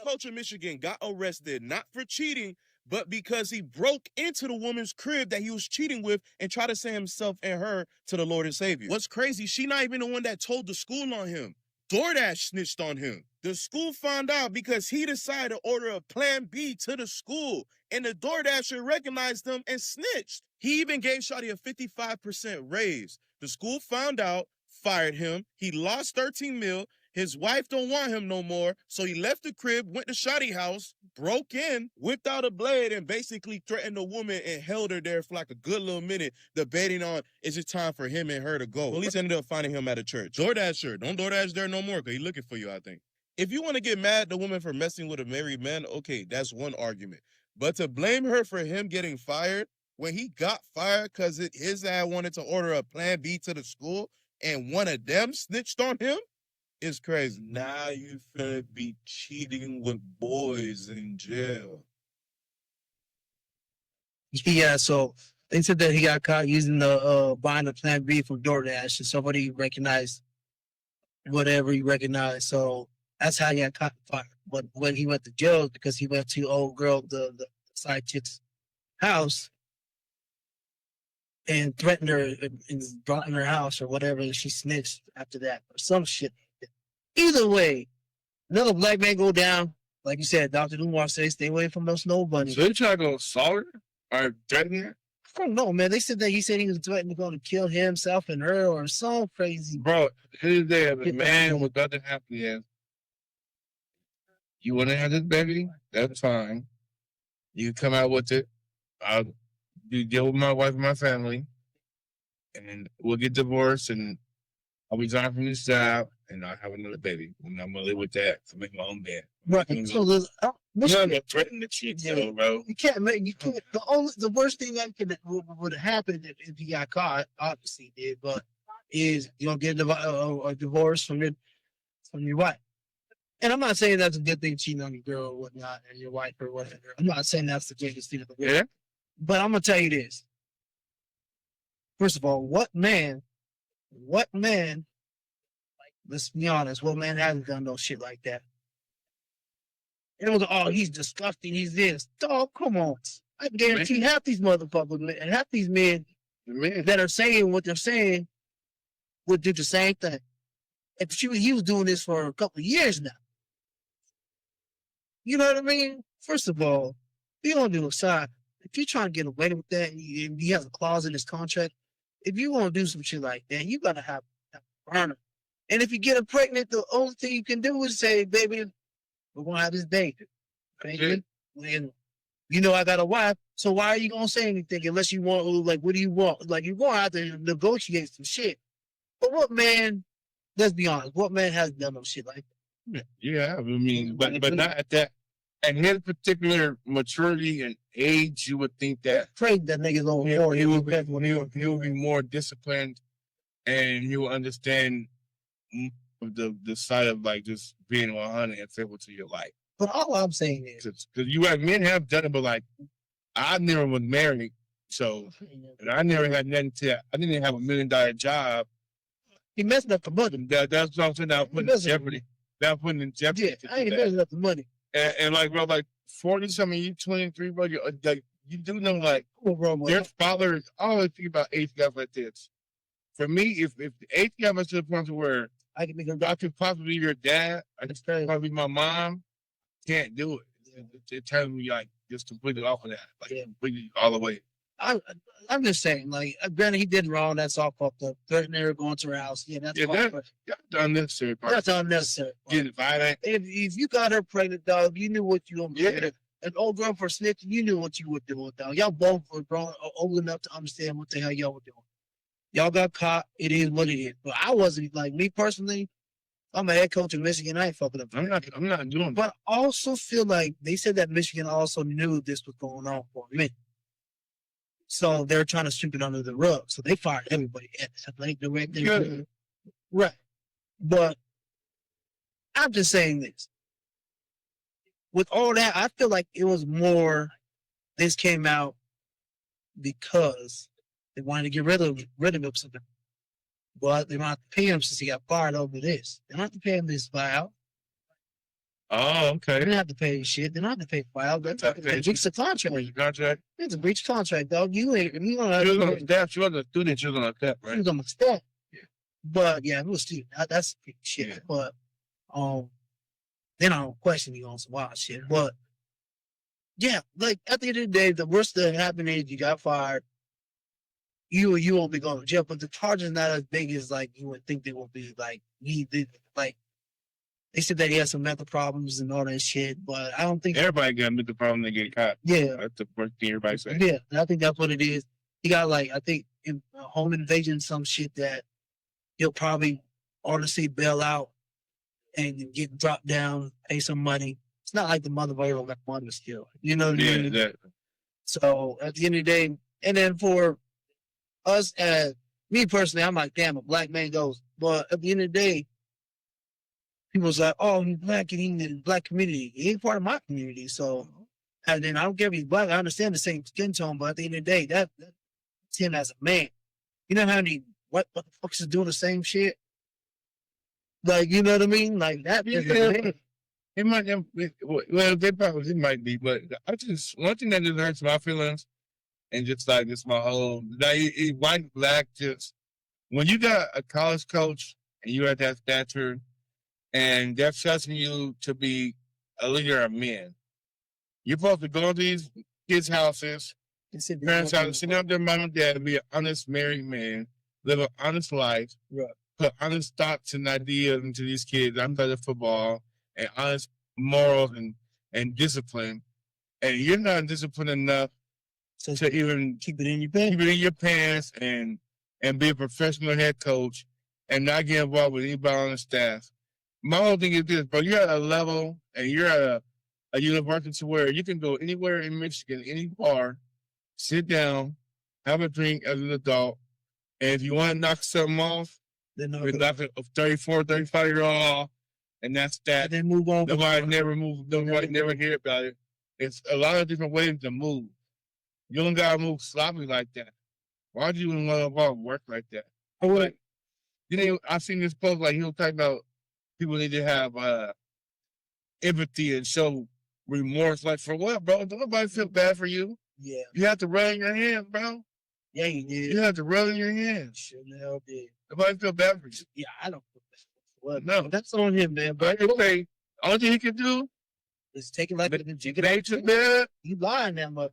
Coach in Michigan got arrested not for cheating, but because he broke into the woman's crib that he was cheating with and tried to send himself and her to the Lord and Savior. What's crazy, she not even the one that told the school on him. DoorDash snitched on him. The school found out because he decided to order a plan B to the school, and the DoorDasher recognized him and snitched. He even gave Shawty a 55% raise. The school found out, fired him. He lost 13 mil. His wife don't want him no more, so he left the crib, went to Shawty house, broke in, whipped out a blade, and basically threatened the woman and held her there for like a good little minute, debating on, is it time for him and her to go? Police ended up finding him at a church. DoorDash, don't DoorDash there no more, because he's looking for you, I think. If you want to get mad at the woman for messing with a married man, okay, that's one argument. But to blame her for him getting fired, when he got fired because his dad wanted to order a plan B to the school, and one of them snitched on him, it's crazy. Now you finna be cheating with boys in jail.
Yeah, so they said that he got caught using the buying a plan B from DoorDash, and somebody recognized whatever he recognized. So that's how he got caught and fired. But when he went to jail, because he went to old girl, the side chick's house, and threatened her and brought in her house or whatever, and she snitched after that or some shit. Either way, another black man go down. Like you said, Dr. Umar says, stay away from those snow bunnies.
So they try to go assault her or threaten her?
I don't know, man. They said that he was threatening to go to kill himself and her or some crazy.
Bro, his day as a man with nothing happening. You want to have this baby? That's fine. You come out with it. I'll deal with my wife and my family. And we'll get divorced and I'll resign from this job and I'll have another baby. And I'm going to live with that to make my own bed.
Right. So there's,
You're not threatening to cheat, though, bro.
you can't. The worst thing that would have happened if he got caught, obviously he did, but is you don't get a divorce from your wife. And I'm not saying that's a good thing, cheating on your girl or whatnot, and your wife or whatever. I'm not saying that's the greatest thing in the world.
Yeah?
But I'm gonna tell you this. First of all, what man, let's be honest, what man hasn't done no shit like that? It was, oh, he's disgusting, he's this. Dog, come on. I guarantee half these motherfuckers, and half these men that are saying what they're saying would do the same thing. If he was doing this for a couple of years now. You know what I mean? First of all, you don't do a side. If you're trying to get away with that, and he has a clause in his contract, if you want to do some shit like that, you gotta have a burner. And if you get her pregnant, the only thing you can do is say, baby, we're gonna have this baby. Baby, and you know I got a wife, so why are you gonna say anything unless you want, like, what do you want? Like, you're gonna have to negotiate some shit. But what man, let's be honest, what man hasn't done no shit like that?
Yeah, I mean, but not at that. At his particular maturity and age, you would think that
Pray that niggas don't
he will be more disciplined, and he will understand the side of like just being 100 and faithful to your life.
But all I'm saying is,
Because you have men have done it, but like I never was married, so and I never had nothing to. I didn't have $1 million job.
he messing up the money.
That's what I'm saying. That putting in jeopardy. That putting in jeopardy.
Yeah, I ain't messing up the money.
And like, bro, like 40-something, you 23, bro. Like you do know, like their fathers. I always think about age gaps like this. For me, if the age gap is to the point where
I can make a
I could possibly be your dad, I could probably be my mom, can't do it. It turns me like just completely off of that, like completely all the way.
I'm just saying, like, granted, he did wrong. That's all fucked up. Threatening her, going to her house. Yeah, that's
unnecessary part.
That's unnecessary.
Getting violent.
If you got her pregnant, dog, you knew what you were doing.
Yeah.
an old girl for snitching, you knew what you were doing, dog. Y'all both were grown, old enough to understand what the hell y'all were doing. Y'all got caught. It is what it is. But I wasn't, like, me personally, I'm a head coach in Michigan. I ain't fucking up.
I'm not doing that.
But I also feel like they said that Michigan also knew this was going on for a minute. So they're trying to sweep it under the rug. So they fired everybody at the athletic director.
Good.
Right. But I'm just saying this. With all that, I feel like it was more, this came out because they wanted to get rid of him. But they don't have to pay him since he got fired over this. They don't have to pay him this buyout.
Oh,
They
okay.
don't have to pay shit. They don't have to pay buyout. That's a breach of contract.
Where's your contract?
It's a breach of contract, dog. You ain't, you don't
She was on
have
the staff. She wasn't a student. She was on the staff,
he
right?
was on my staff. But yeah, it was student. That's shit.
Yeah.
But then I don't question you on some wild shit. But yeah, like at the end of the day, the worst that happened is you got fired. You won't be going to jail, but the charges not as big as like you would think they will be. Like he did, like they said that he had some mental problems and all that shit, but I don't think.
Everybody got the problem they get caught.
Yeah,
That's the first thing everybody says.
yeah, and I think that's what it is. He got like I think in home invasion, some shit that he'll probably honestly bail out and get dropped down, pay some money. It's not like the motherfucker got money still. You know what I
Yeah,
mean?
that.
So at the end of the day, and then for us as me personally, I'm like, damn, a black man goes. But at the end of the day, people's like, oh, he's black and he's in the black community. He ain't part of my community. So, and then I don't care if he's black. I understand the same skin tone, but at the end of the day, that's him as a man. You know how many what the fucks is doing the same shit? Like, you know what I mean? Like that is
Yeah.
a man.
It might, well, they probably it might be, but I just one thing that just hurts my feelings, and just like this, my whole like white black just when you got a college coach and you're at that stature, and they're trusting you to be a leader of men, you're supposed to go to these kids' houses, parents' houses, sit down with their mom and dad, and be an honest married man, live an honest life,
Right.
put honest thoughts and ideas into these kids. I'm better football. And honest morals and discipline, and you're not disciplined enough
So
to even
keep it in your pants.
keep it in your pants and be a professional head coach and not get involved with anybody on the staff. My whole thing is this, bro. You're at a level and you're at a university where you can go anywhere in Michigan, any bar, sit down, have a drink as an adult, and if you want to knock something off,
Then
we knock a 34, 35-year-old off. And that's that.
then move on.
Nobody never hear about it. It's a lot of different ways to move. You don't gotta move sloppy like that. Why do you even want to work like that? Like, you know, I seen this post like he was talking about people need to have empathy and show remorse. Like for what, bro? Don't nobody feel bad for you.
Yeah.
You have to rub in your hands, bro.
Yeah, you did.
You have to rub in your hands.
Sure the hell did.
Nobody feel bad for you.
Yeah, I don't feel bad. Well,
No.
that's on him, man.
But
But
anyway, all thing he can do
it's taking like
is make your bed
you lying that much.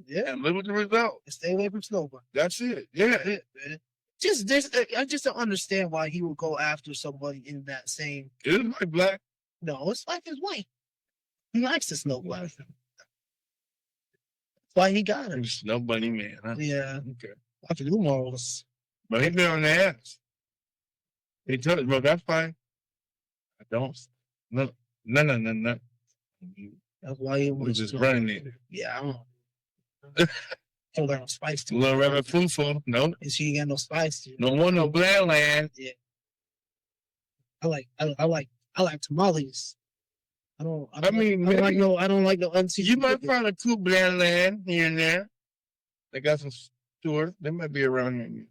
Yeah,
and live with the result.
stay away from snowboard.
That's it. Yeah.
That's it, man. I just don't understand why he would go after somebody in that same.
It is like black.
No, it's like his wife. He likes the snowboard. That's why he got her.
Snow bunny man. Huh?
Yeah,
Okay.
I forget who was.
But he been on the ass. He told us, bro, that's fine. I don't. No.
That's why he
We're
was
just running it.
Yeah, I don't know. Told her no spice to it.
Little Reverend Fufu. No.
And she ain't got no spice to it.
No one, no bland land.
I like tamales. I don't
mean,
like no unseasoned.
You might
chicken.
find a cool bland land here and there. They got some stores. They might be around here.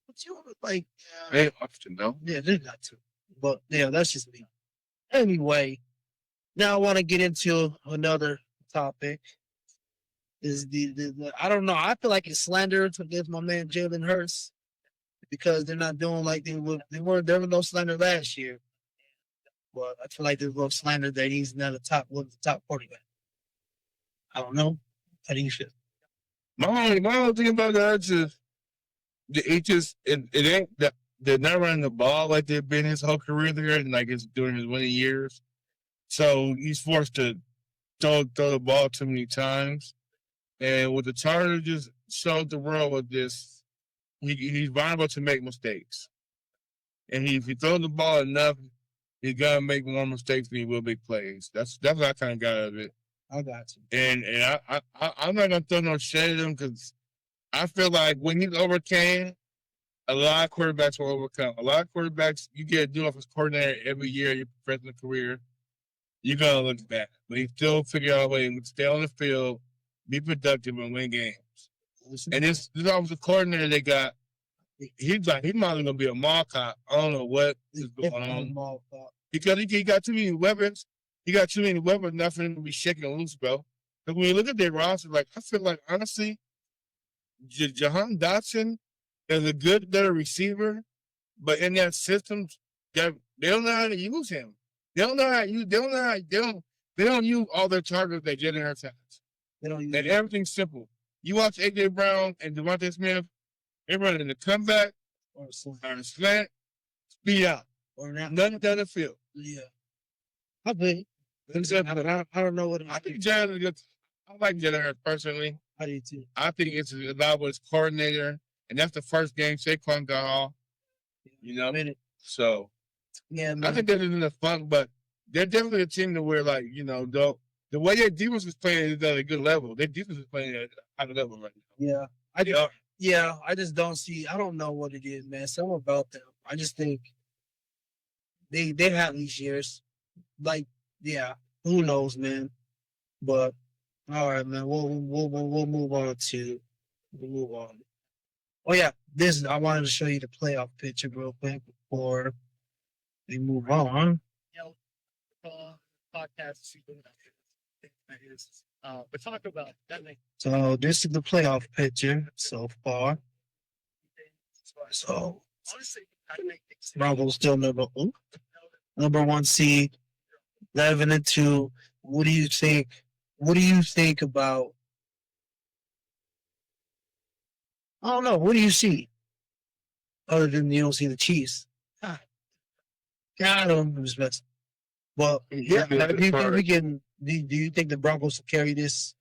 But you like
They often though.
yeah, they're not too. But yeah, that's just me. Anyway, now I want to get into another topic. Is the I don't know. I feel like it's slander against my man Jalen Hurts because they're not doing like they were. There was no slander last year. But I feel like there's a little slander that he's not a top quarterback. I don't know. How do you feel?
My only thing about that is it ain't that they're not running the ball like they've been his whole career there and like it's during his winning years. So he's forced to throw the ball too many times. And what the Chargers just showed the world with this, he's vulnerable to make mistakes. And if he throws the ball enough, he's gonna make more mistakes than he will make plays. That's what I kind of got out of it.
I got you.
And I'm not gonna throw no shade at him because I feel like when he's overcame, a lot of quarterbacks will overcome. A lot of quarterbacks, you get a new offensive coordinator every year in your professional career, you're gonna look back. But he still figure out a way to stay on the field, be productive, and win games. And this offensive coordinator they got, he might gonna be a mall cop. I don't know what is going on. Because he got too many weapons. He got too many weapons, not for him to be shaking loose, bro. Because when you look at their roster, like I feel like honestly, Jahan Dotson is a good better receiver, but in that system, they don't know how to use him. They don't use all their targets that Jalen Hurts has.
They don't use
And everything's simple. You watch AJ Brown and Devontae Smith, they're running the comeback
or
on a slant, speed out.
or not.
Nothing down the field.
Yeah. I think. I don't know what
I think Jalen gets. I like Jalen Hurts personally.
I do too.
I think it's about his coordinator, and that's the first game Saquon got off. You know, so
Yeah, man.
I think that is in the fun, but they're definitely a team to where, like, you know, the way their defense is playing is at a good level. Their defense is playing at a high level right now.
Yeah. I just don't see. I don't know what it is, man. Something about them. I just think they have these years. Like, yeah, who knows, man? But all right, man. We'll move on to. We'll move on. Oh yeah, I wanted to show you the playoff picture real quick before we move on.
Podcast. But talk about that.
So this is the playoff picture so far. So
Honestly,
Broncos still number one seed, 11-2. What do you think? What do you think about? I don't know. What do you see? Other than you don't see the Chiefs. I don't respect. Well, yeah. Do you think we can? Do you think the Broncos will carry this?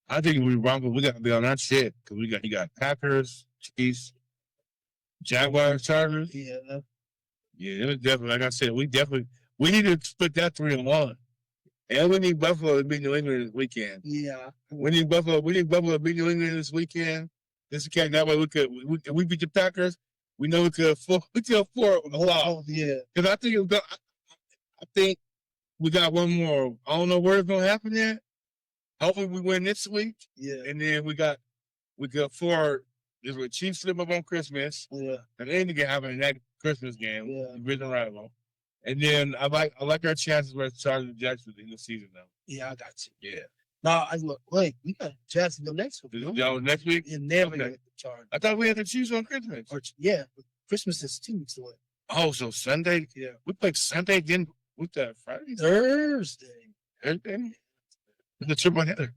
I think we Broncos, we got to be on that shit because you got Packers, Chiefs, Jaguars, Chargers.
Yeah.
Yeah, it was definitely, like I said, we need to split that 3-1. And we need Buffalo to beat New England this weekend.
Yeah.
We need Buffalo to beat New England this weekend. That way we beat the Packers. We know we could afford a lot.
Yeah.
Because I think we got one more. I don't know where it's gonna happen yet. Hopefully we win this week.
Yeah.
And then we got 4. This with Chiefs slip up on Christmas.
Yeah.
And anything can happen in that Christmas game.
Yeah.
Division rival. And then I like our chances with Chargers Jacksonville in the season though.
Yeah, I got you.
Yeah.
No, wait, we got Jacksonville next week.
Y'all next week?
You never
Okay.
get the Chargers.
I thought we had the Chiefs on Christmas.
Yeah, Christmas is 2 weeks away.
Oh, so Sunday?
Yeah.
We played Sunday, then with that Friday?
Thursday.
Thursday? It's a triple header.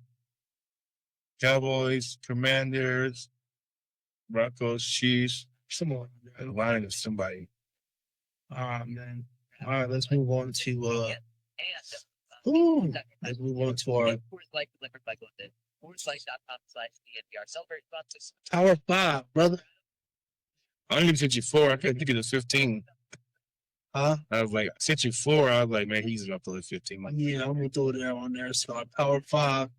Cowboys, Commanders, Broncos, Chiefs.
Someone.
Lining of somebody.
Man. All right, let's move on to let's move on to our
DNVR. Celebrate sponsors.
Power 5, brother.
I only sent you 4. I couldn't think of the 15.
Huh?
I was like, I sent you 4. I was like, man, he's up to the 15. Like,
Yeah, I'm gonna throw it on there. So our Power 5.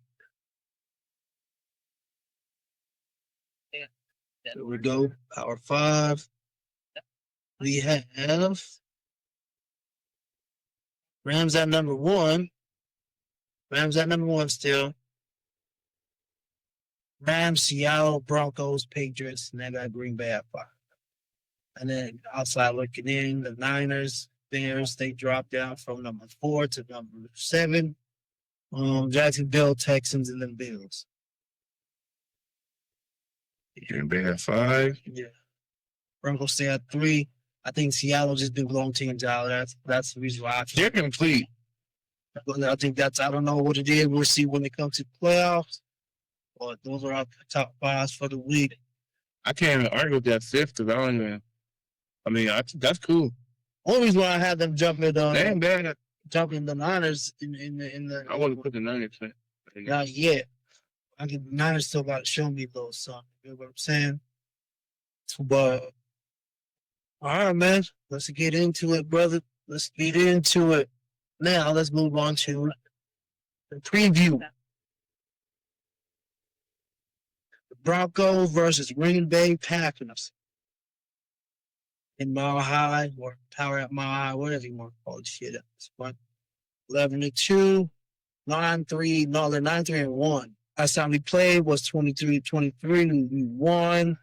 There we go. Power 5. We have Rams at number 1. Rams at number 1 still. Rams, Seattle, Broncos, Patriots, and then got Green Bay at 5. And then outside looking in, the Niners, Bears, they dropped down from number 4 to number 7. Jacksonville, Texans, and then Bills.
Green Bay at 5.
Yeah. Broncos stay at 3. I think Seattle just been blowing teams out. That's the reason why
They're complete.
I think I don't know what it is. We'll see when it comes to playoffs. But those are our top 5s for the week.
I can't even argue with that 5th because I think that's cool.
Only reason why I had them jumping on
They ain't bad.
Talking the Niners in the.
I want to put the Niners in.
Not yet. I think the Niners still got to show me though, son. You know what I'm saying? But all right, man. Let's get into it, brother. Let's get into it. Now let's move on to the preview. The Broncos versus Green Bay Packers. In Mile High or Power at Mile High, whatever you want to call it. Shit. But 11-2, 9-3. No, they're 9-3-1. Last time we played was 23-23. We won.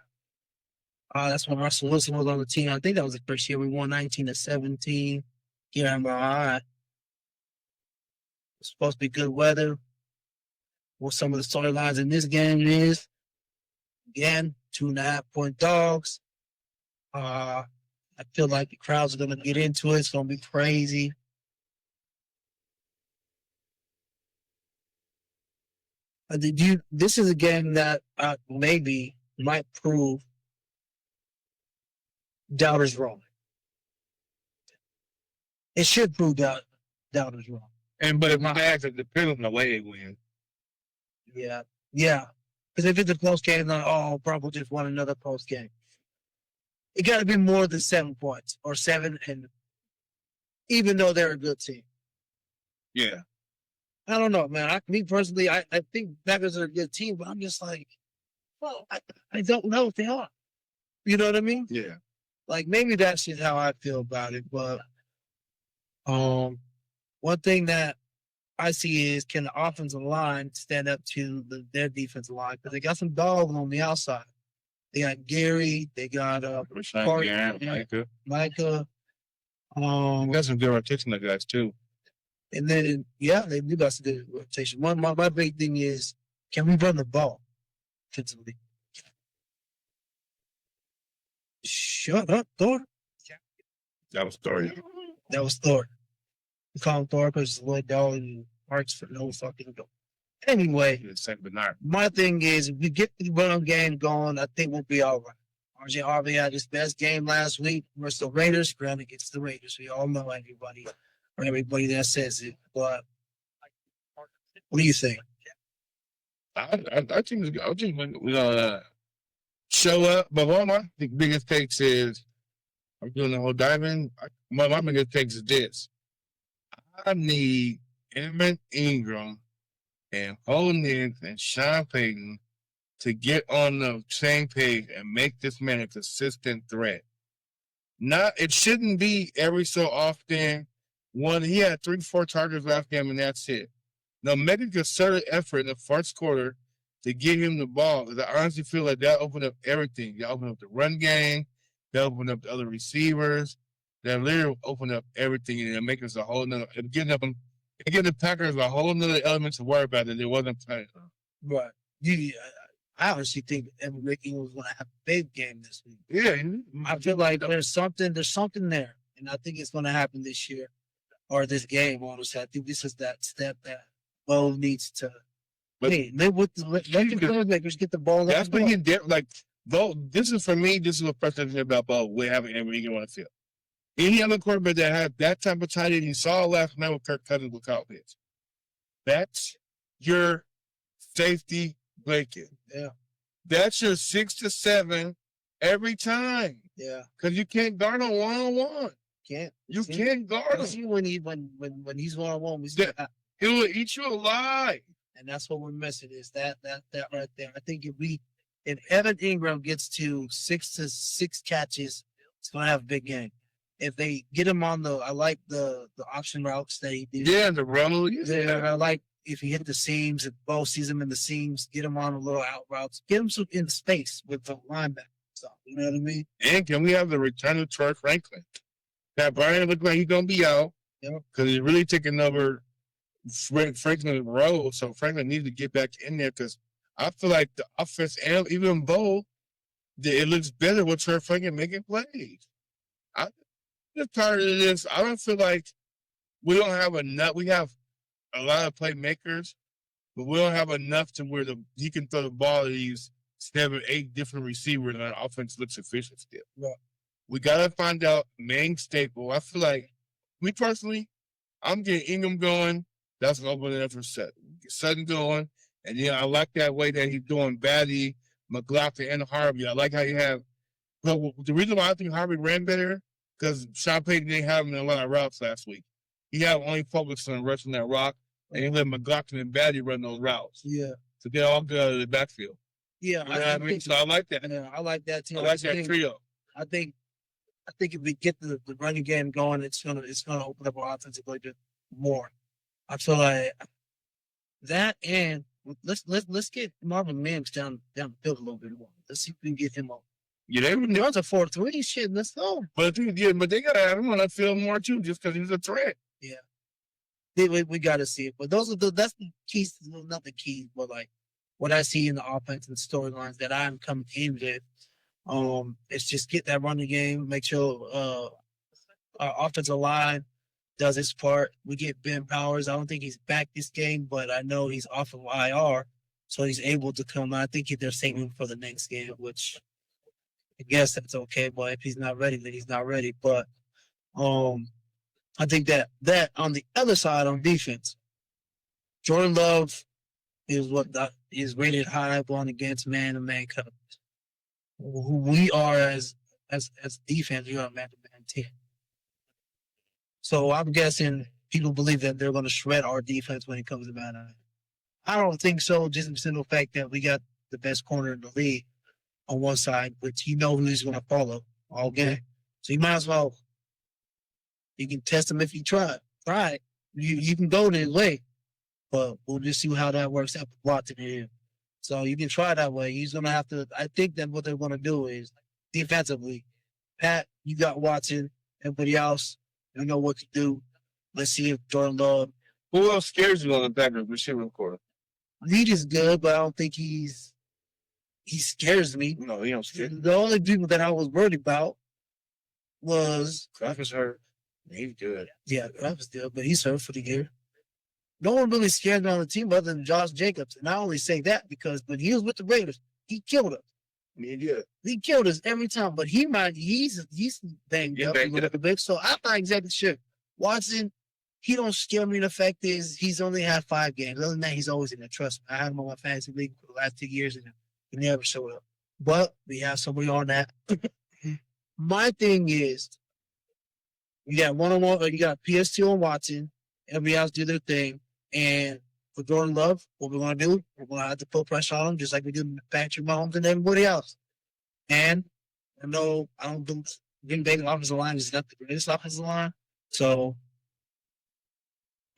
That's when Russell Wilson was on the team. I think that was the first year we won 19-17. Here at Mile High. It's supposed to be good weather. What some of the storylines in this game is. Again, 2.5-point dogs. I feel like the crowds are going to get into it. It's going to be crazy. This is a game that maybe might prove doubters wrong. It should prove doubters wrong.
But if my ass, it depends on the way they win.
Yeah. Because if it's a close game, then Broncos just won another close game. It got to be more than 7 points or 7, and even though they're a good team.
Yeah.
I don't know, man. Me personally, I think Packers are a good team, but I'm just like, well, I don't know if they are. You know what I mean?
Yeah.
Like, maybe that's just how I feel about it. But one thing that I see is, can the offensive line stand up to their defensive line? Because they got some dogs on the outside. They got Gary. They got
Micah.
Micah.
We got some good rotation guys too.
And then, they do got some good rotation. My big thing is, can we run the ball offensively? Shut up, Thor.
That was Thor.
That was Thor. We call him Thor because it's Lloyd Dowling and Parks for no fucking go. Anyway, my thing is, if we get the run game going, I think we'll be all right. RJ Harvey had his best game last week versus the Raiders. Granted, against the Raiders. We all know everybody that says it. But what do you think?
I think we're gonna show up. But one of my biggest takes is, I'm doing the whole diamond. My biggest takes is this. I need Emmett Ingram and Holden and Sean Payton to get on the same page and make this man a consistent threat. It shouldn't be every so often. He had 3-4 targets last game, and that's it. Now, make a concerted effort in the first quarter to get him the ball. Because I honestly feel like that opened up everything. That opened up the run game. That opened up the other receivers. That literally opened up everything, and make us a whole nother. Getting the Packers a whole nother element to worry about that they wasn't playing.
Right. I honestly think Evan Ricky was going to have a big game this week.
Yeah.
I feel like there's something there, and I think it's going to happen this year or this game. Honestly, I think this is that step that Bo needs to. Let the playmakers get the ball.
That's what he did. Like, Bo, this is for me. This is what frustrates me about Bo. We having Evan Ricky on the field. Any other quarterback that had that type of tight end, you saw last night with Kirk Cousins with Kyle Pitts. That's your safety blanket.
Yeah.
That's your 6 to 7 every time.
Yeah.
Because you can't guard him one-on-one. You can't guard him.
When he's one-on-one,
He will eat you alive.
And that's what we're missing is that right there. I think if Evan Ingram gets to 6 to 6 catches, it's going to have a big game. If they get him on I like the option routes that he did.
Yeah, the run.
Yeah. I like if he hit the seams, if Bo sees him in the seams, get him on a little out routes, get him in space with the linebacker. So, you know what I mean?
And can we have the return of Troy Franklin? That Brian looked like he's going to be out because he's really taking over Franklin's role. So Franklin needs to get back in there because I feel like the offense and even Bo, it looks better with Troy Franklin making plays. I'm just tired of this. I don't feel like we don't have enough. We have a lot of playmakers, but we don't have enough to where he can throw the ball to these 7, 8 different receivers, and our offense looks efficient still.
Right.
We got to find out main staple. I feel like, me personally, I'm getting Ingram going. That's an opening up for Sutton. Get Sutton going. And yeah, I like that way that he's doing Batty, McLaughlin, and Harvey. I like how you have. Well, the reason why I think Harvey ran better because Sean Payton didn't have him in a lot of routes last week. He had only focused on rushing that rock, and he let McLaughlin and Batty run those routes.
Yeah.
So they're all good out of the backfield.
Yeah.
You know what I mean? So I like that.
Yeah, I like that too.
I like that trio.
I think if we get the running game going, it's gonna open up our offensive play more. I feel like that, and let's get Marvin Mims down the field a little bit more. Let's see if we can get him on.
Yeah, they were.
There's a 4-3 shit. Let's go.
But they gotta have him on that field more too, just because he's a threat.
Yeah, we got to see it. But that's the keys. Not the keys, but like what I see in the offense and storylines that I'm coming in with. It's just get that running game, make sure our offensive line does its part. We get Ben Powers. I don't think he's back this game, but I know he's off of IR, so he's able to come. I think they're saving him for the next game, which I guess that's okay. But if he's not ready, then he's not ready. But I think that on the other side on defense, Jordan Love is rated high going against man-to-man coverage. Who we are as defense, we are a man-to-man team. So I'm guessing people believe that they're going to shred our defense when it comes to man-to-man. I don't think so, just in the simple fact that we got the best corner in the league on one side, which you know who he's going to follow all game. So you might as well, you can test him if you try. Try it. You can go his way, but we'll just see how that works out with Watson here. So you can try that way. He's going to have to, I think that what they're going to do is defensively, Pat, you got Watson, everybody else, you know what to do. Let's see if Jordan Love.
Who else scares you on the Packers receiver corps?
Reed is good, but I don't think he scares me.
No, he don't scare.
The only people that I was worried about was
Kraft is hurt. He's good.
Yeah, Kraft is good, but he's hurt for the year. No one really scared me on the team other than Josh Jacobs. And I only say that because when he was with the Raiders, he killed us.
He did.
He killed us every time. But he's banged up a little bit. So I'm not exactly sure. Watson, he don't scare me. The fact is he's only had 5 games. Other than that, he's always in there. Trust me. I had him on my fantasy league for the last 2 years and he never showed up. But we have somebody on that. My thing is, you got one-on-one, or you got PS2 on Watson. Everybody else do their thing. And for Jordan Love, what we're going to do, we're going to have to put pressure on him just like we did with Patrick Mahomes and everybody else. And I don't think Green Bay's offensive line is not the greatest offensive line. So,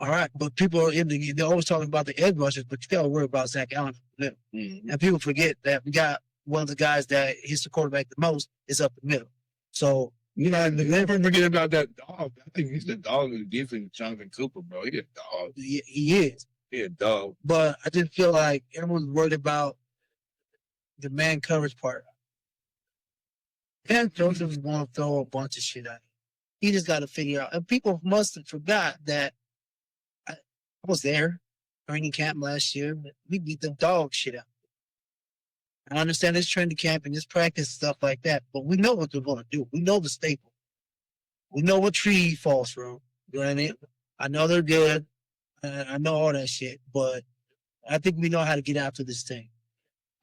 all right. But people are they're always talking about the edge rushers, but you got to worry about Zach Allen. Mm-hmm. And people forget that we got one of the guys that hits the quarterback the most is up the middle. So,
never forget about that dog. I think he's the dog of the defense, Jonathan Cooper, bro. He's a dog.
He is.
He's a dog.
But I just feel like everyone's worried about the man coverage part. Van Joseph is going to throw a bunch of shit at him. He just got to figure out. And people must have forgot that I was there training camp last year. But we beat the dog shit out. I understand it's training camp and it's practice stuff like that, but we know what they're going to do. We know the staple. We know what tree he falls from. You know what I mean? I know they're good. I know all that shit, but I think we know how to get after this thing.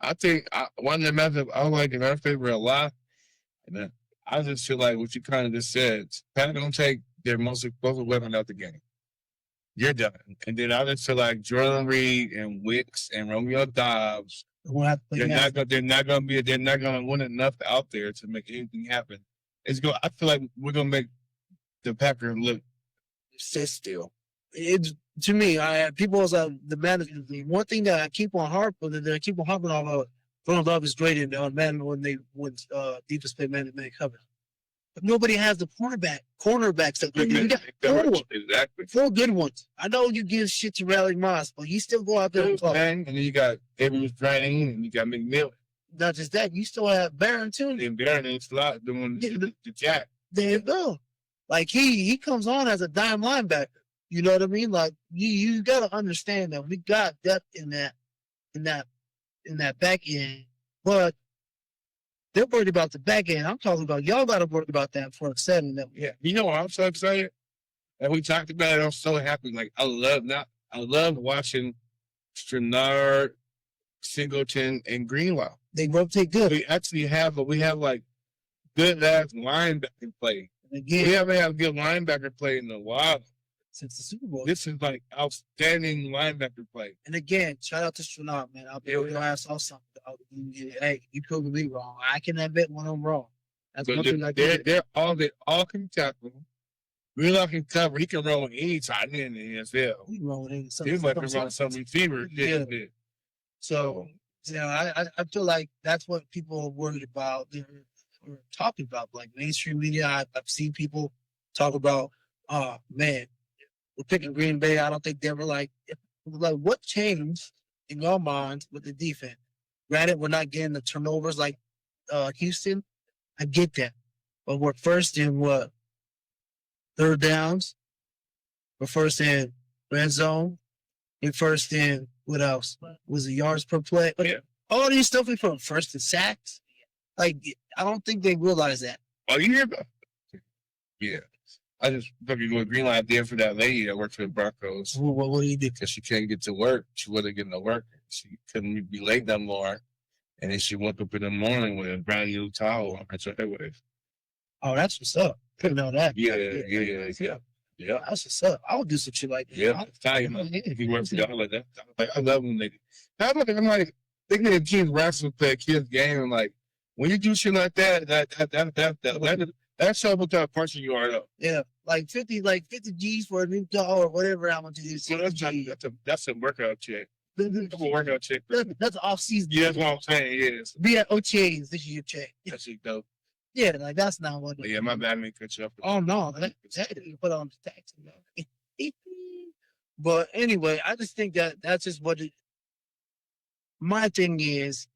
I think one of the methods I like in our favor a lot, and I just feel like what you kind of just said, Pat don't take their most explosive weapon out the game. You're done. And then I just feel like Jordan Reed and Wicks and Romeo Dobbs, they're not going to win enough out there to make anything happen. I feel like we're going to make the Packers look sit still.
To me, people was the manager. The one thing that I keep on harping on about Jordan Love is great on man when defense play man-to-man cover. But nobody has the cornerbacks that you got four good ones. I know you give shit to Riley Moss, but you still go out there and play.
And then you got Evans Drain and you got McMillan.
Not just that, you still have Barron too.
And Barron and Slot doing the jack.
There you go. Like he comes on as a dime linebacker. You know what I mean? Like you got to understand that we got depth in that back end, but they're worried about the back end. I'm talking about y'all got to worry about that front seven.
Yeah, you know what I'm so excited? And we talked about it. I'm so happy. Like I love watching Strenard, Singleton, and Greenlaw.
They rotate good.
We actually have like good ass linebacker play.
And again,
We haven't had good linebacker play in a while.
since the Super Bowl.
This is like outstanding linebacker play.
And again, shout out to Strenard, man. I'll be real ass on something. Hey, you proved me wrong. I can admit when I'm wrong. That's
But
one thing I
they
did.
all can tackle. Greenlaw can cover. He can roll any tight end in the NFL.
We wrong with it.
He might be running some receiver.
Yeah. So, I feel like that's what people are worried about. They're talking about, like mainstream media. I've seen people talk about, oh man, we're picking Green Bay. I don't think they were like what changed in your mind with the defense? Granted, we're not getting the turnovers like Houston. I get that, but we're first in what? Third downs. We're first in red zone. We're first in what else? Was it yards per play?
Yeah.
All these stuff we from first in sacks. Like I don't think they realize that.
Oh, you hear about? Yeah. I just fucking what Greenlaw did for that lady that worked for the Broncos
What do you do?
because she couldn't get to work. She wasn't getting to work. She couldn't be late no more. And then she woke up in the morning with a brand new towel on her head.
Oh, that's what's up. Couldn't know that.
Yeah.
That's what's up. I would do some shit like that.
Yeah, Italian. He works for y'all like that. I love when they. I'm like thinking the kids wrestling play a kid's game and like when you do shit like that shows what type of person you are though.
Yeah, like 50 G's for a new dog or whatever I want to do.
So that's a workout check. That's a workout check.
That's off season.
Yeah, that's what I'm saying. Yes,
Be at OTAs. This is your check.
that's it though.
Yeah, like that's not what.
But yeah, my bad, me cut you up.
Oh no, that you put on the tax. But anyway, I just think that's just what it. My thing is,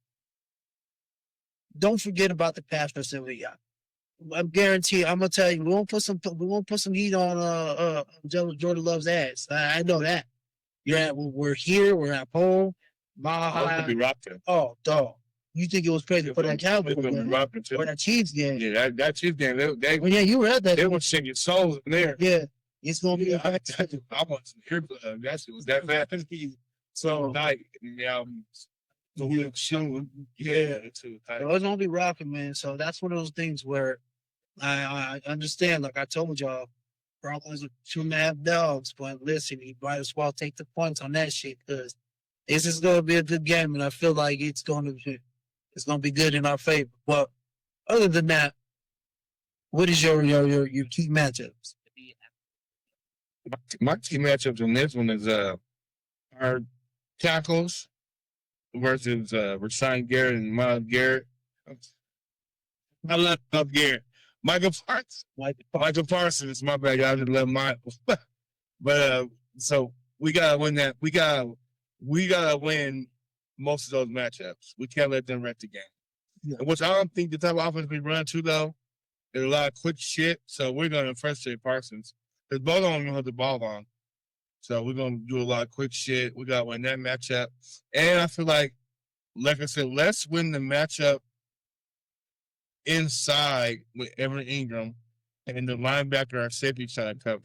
don't forget about the pass rush that we got. I'm guaranteed. I'm gonna tell you, we won't put some heat on Jordan Love's ass. I know that. We're here. We're at home.
I'll be rocking.
Oh, dog. You think it was crazy for that Cowboys
Or
game or that Chiefs game?
Yeah, that Chiefs game. They
Well, yeah, you were at that.
were singing souls in there.
Yeah, it's gonna be.
Yeah, I want some ear blood. That's it was that bad. So night, yeah, it's too tight.
It's gonna be rocking, man. So that's one of those things where I understand. Like I told y'all, Broncos are 2.5 dogs, but listen, you might as well take the points on that shit because this is gonna be a good game, and I feel like it's gonna be good in our favor. But other than that, what is your key matchups?
My key matchups in this one is our tackles versus Rashawn Garrett and Miles Garrett. I love Garrett. Michael Parsons, my bad. I just love Michael. But so we gotta win that. We gotta win most of those matchups. We can't let them wreck the game.
Yeah.
Which I don't think the type of offense we run to though. There's a lot of quick shit. So we're gonna frustrate Parsons. Because both of them gonna have the ball on. So we're gonna do a lot of quick shit. We gotta win that matchup. And I feel like I said, let's win the matchup inside with Evan Ingram and the linebacker or safety trying to cover.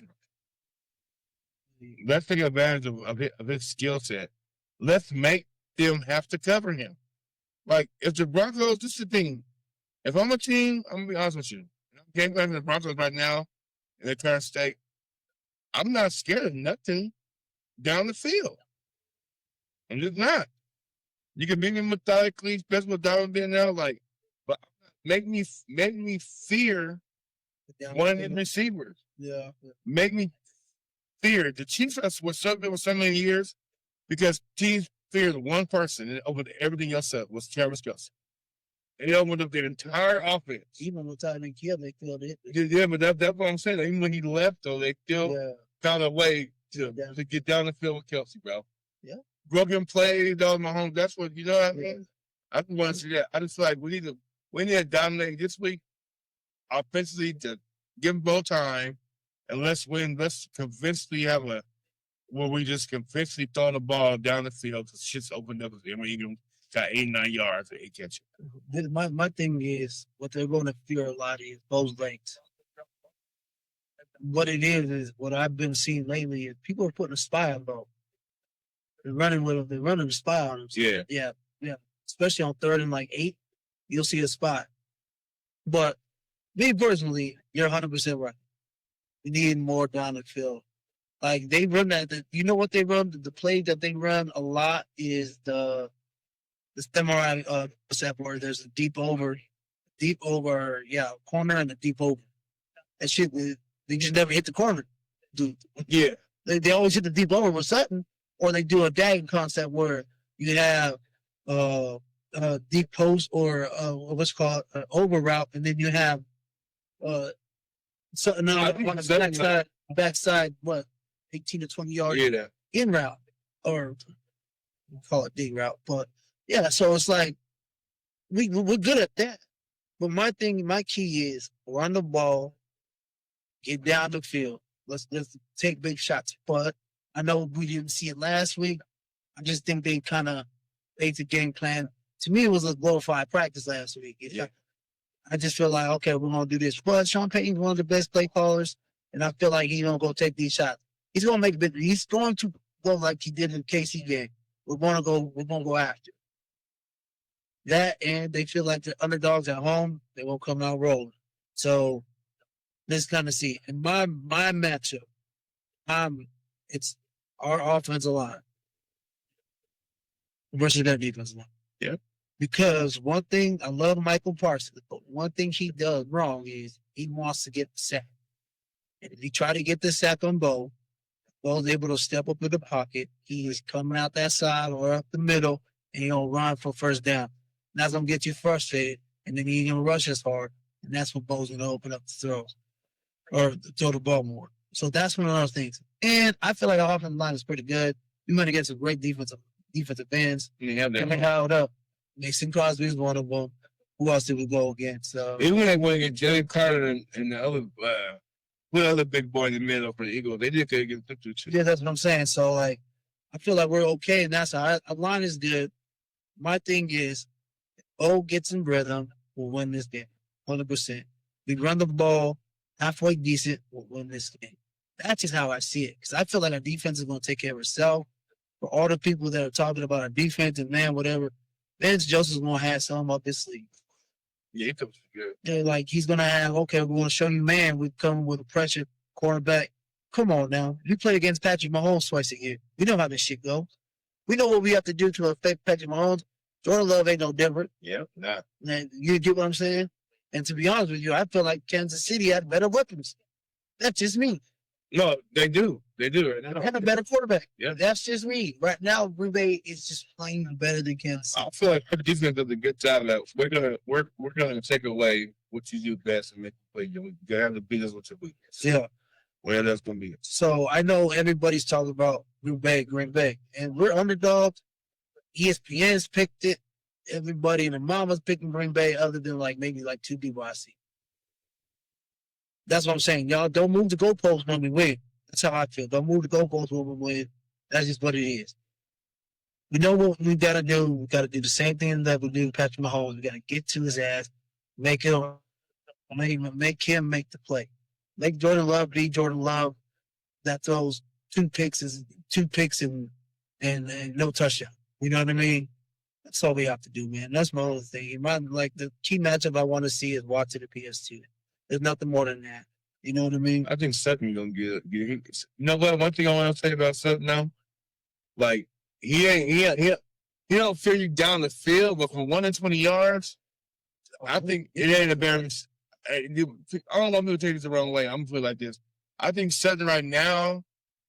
Let's take advantage of his skill set. Let's make them have to cover him. Like, if the Broncos, this is the thing. If I'm a team, I'm going to be honest with you. I'm game playing the Broncos right now in their current state. I'm not scared of nothing down the field. I'm just not. You can make me methodically, especially with Darwin being out, like, but make me fear one of the receivers.
Yeah.
Make me fear. The Chiefs were so good for so many years because teams feared one person and over everything else up was Travis Kelce. And they opened up their entire offense.
Even with Tyreek Hill, they killed it.
Yeah, but that's what I'm saying. Even when he left, though, they still found a way to get down the field with Kelce, bro.
Yeah.
Broken play, dog, Mahomes. That's what, you know what I mean? I just want to see that. I just feel like we need to dominate this week offensively to give them both time and let's win. Let's convincingly have where we just convincingly throw the ball down the field because shit's opened up. Ingram got 89 yards and 8 catches. My
thing is what they're going to fear a lot is those legs. what it is what I've been seeing lately is people are putting a spy on Bo. They're running with him. They're running a spy on him.
Yeah.
Yeah. Especially on 3rd and like 8, you'll see a spy. But me personally, you're 100% right. We need more down the field. Like they run that. You know what they run? The play that they run a lot is the samurai. What's that word? There's a deep over, corner and a deep over. That shit, they just never hit the corner. Dude.
Yeah.
They always hit the deep over with Sutton, or they do a dagging concept where you have deep post or what's called over route, and then you have Sutton on the backside, what, 18 to 20 yards in route, or we'll call it D route. But yeah, so it's like we're good at that. But my key is run the ball, get down the field. Let's take big shots. But I know we didn't see it last week. I just think they kind of made the game plan. To me, it was a glorified practice last week.
Yeah.
I just feel like, okay, we're going to do this. But Sean Payton's one of the best play callers, and I feel like he's going to go take these shots. He's going to make big. He's going to go like he did in the KC game. We're going to go after that, and they feel like the underdogs at home. They won't come out rolling. So let's kind of see. And my matchup, it's our offensive line versus their defensive line.
Yeah.
Because one thing, I love Michael Parsons, but one thing he does wrong is he wants to get the sack. And if he try to get the sack on Bo, Bo's able to step up in the pocket. He's coming out that side or up the middle, and he'll run for first down. And that's going to get you frustrated, and then he ain't going to rush as hard, and that's when Bo's going to open up the throw or throw the ball more. So that's one of those things. And I feel like our offensive line is pretty good. We might get some great defensive ends.
Yeah,
Coming held up. Mason Crosby is one of them. Who else did we go against?
Even like when against Jalen Carter and the other big boy in the middle for the Eagles, they did good against them too.
Yeah, that's what I'm saying. So, like, I feel like we're okay, and that's our line is good. My thing is, O gets in rhythm, we'll win this game, 100%. We run the ball halfway decent, we'll win this game. That's just how I see it, because I feel like our defense is going to take care of itself. For all the people that are talking about our defense and man, whatever, Vance Joseph's going to have some up his sleeve.
Yeah, he comes good.
Yeah, like he's going to have, okay, we're going to show you, man, we come with a pressure quarterback. Come on now. You play against Patrick Mahomes twice a year. We know how this shit goes. We know what we have to do to affect Patrick Mahomes. Jordan Love ain't no different.
Yeah, nah.
You get what I'm saying? And to be honest with you, I feel like Kansas City had better weapons. That's just me.
No, they do. They do.
They have a better quarterback.
Yeah.
That's just me. Right now, Green Bay is just playing better than Kansas City.
I feel like our defense does a good job of that. We're gonna take away what you do best and make you play. You gotta have the business with your weakness.
Yeah.
Where that's gonna be.
So I know everybody's talking about Green Bay, and we're underdogs. ESPN's picked it. Everybody and the mama's picking Green Bay, other than maybe two people I see. That's what I'm saying. Y'all don't move the goalposts when we win. That's how I feel. Don't move the goalposts when we win. That's just what it is. We know what we got to do. We got to do the same thing that we do with Patrick Mahomes. We got to get to his ass, make him make the play. Make Jordan Love be Jordan Love. That throws two picks and no touchdown. You know what I mean? That's all we have to do, man. That's my other thing. The key matchup I want to see is Watson to PS2. There's nothing more than that. You know what I mean?
I think Sutton gonna get. You know what? One thing I want to say about Sutton now, he don't fear you down the field, but from 1 to 20 yards, I think it ain't embarrassing. I don't know if people take this the wrong way. I'm gonna put it like this. I think Sutton right now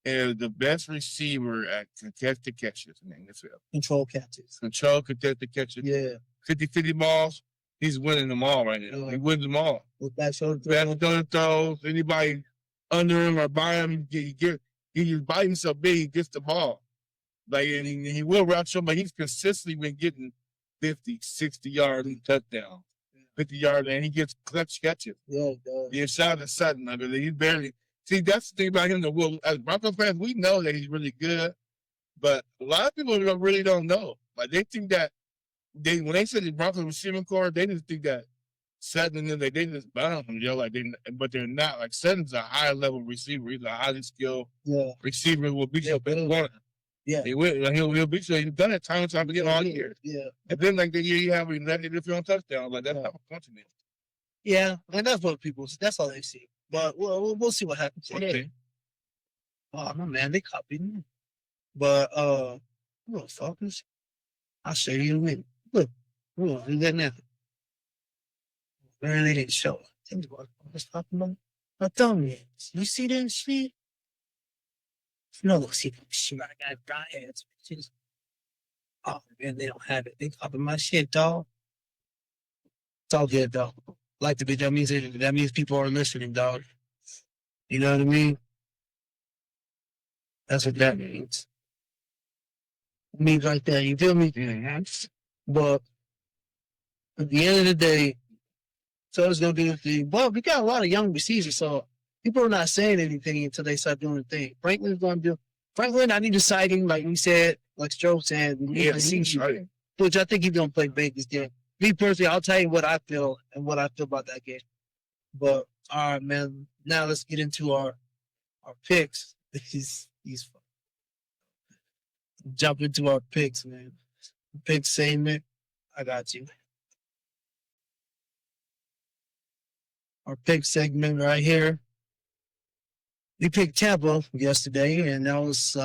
is the best receiver at contested catches in the NFL.
Control catches.
Control contested catches.
Yeah.
50-50 balls. He's winning them all right now. He wins them all.
With back shoulder
throws. Anybody under him or by him, he just by himself big, he gets the ball. And he will route somebody. He's consistently been getting 50, 60 yards and touchdowns. 50 yards, and he gets clutch catches.
Yeah, he does.
Yeah, shout out to Sutton. He's barely. See, that's the thing about him. As Broncos fans, we know that he's really good, but a lot of people really don't know. They think that when they said the Broncos receiving core, they just think that Sutton and they just bound him, yo. Like but they're not. Like Sutton's a high level receiver. He's a highly skilled receiver who will beat you up in the corner.
Yeah.
He will. Like, he'll beat you. He's done it time and time again all year.
Yeah.
And then like the year you have, he let it if you're on touchdown. Like that's not a continent.
Yeah, and that's what that's all they see. But we'll see what happens.
Okay.
Oh no, man, they copied me. But motherfuckers, I'll show you in a minute. Look, do that now. Man, they didn't show it. Think about what's talking about. I tell you, you see that shit? No, look, see that shit. I got dry heads. Oh man, they don't have it. They copied my shit, dog. It's all good, dog. Like the bitch, that means people are listening, dog. You know what I mean? That's what that means. It means right there, you feel me? But at the end of the day, so it's gonna be the thing. Well, we got a lot of young receivers, so people are not saying anything until they start doing the thing. Franklin, I need to cite him, like we said, like Stroh said, which I think he's gonna play big this game. Me personally, I'll tell you what I feel and what I feel about that game. But all right, man. Now let's get into our picks. He's fun. Jump into our picks, man. Pick segment. I got you. Our pick segment right here. We picked Tampa yesterday, and that was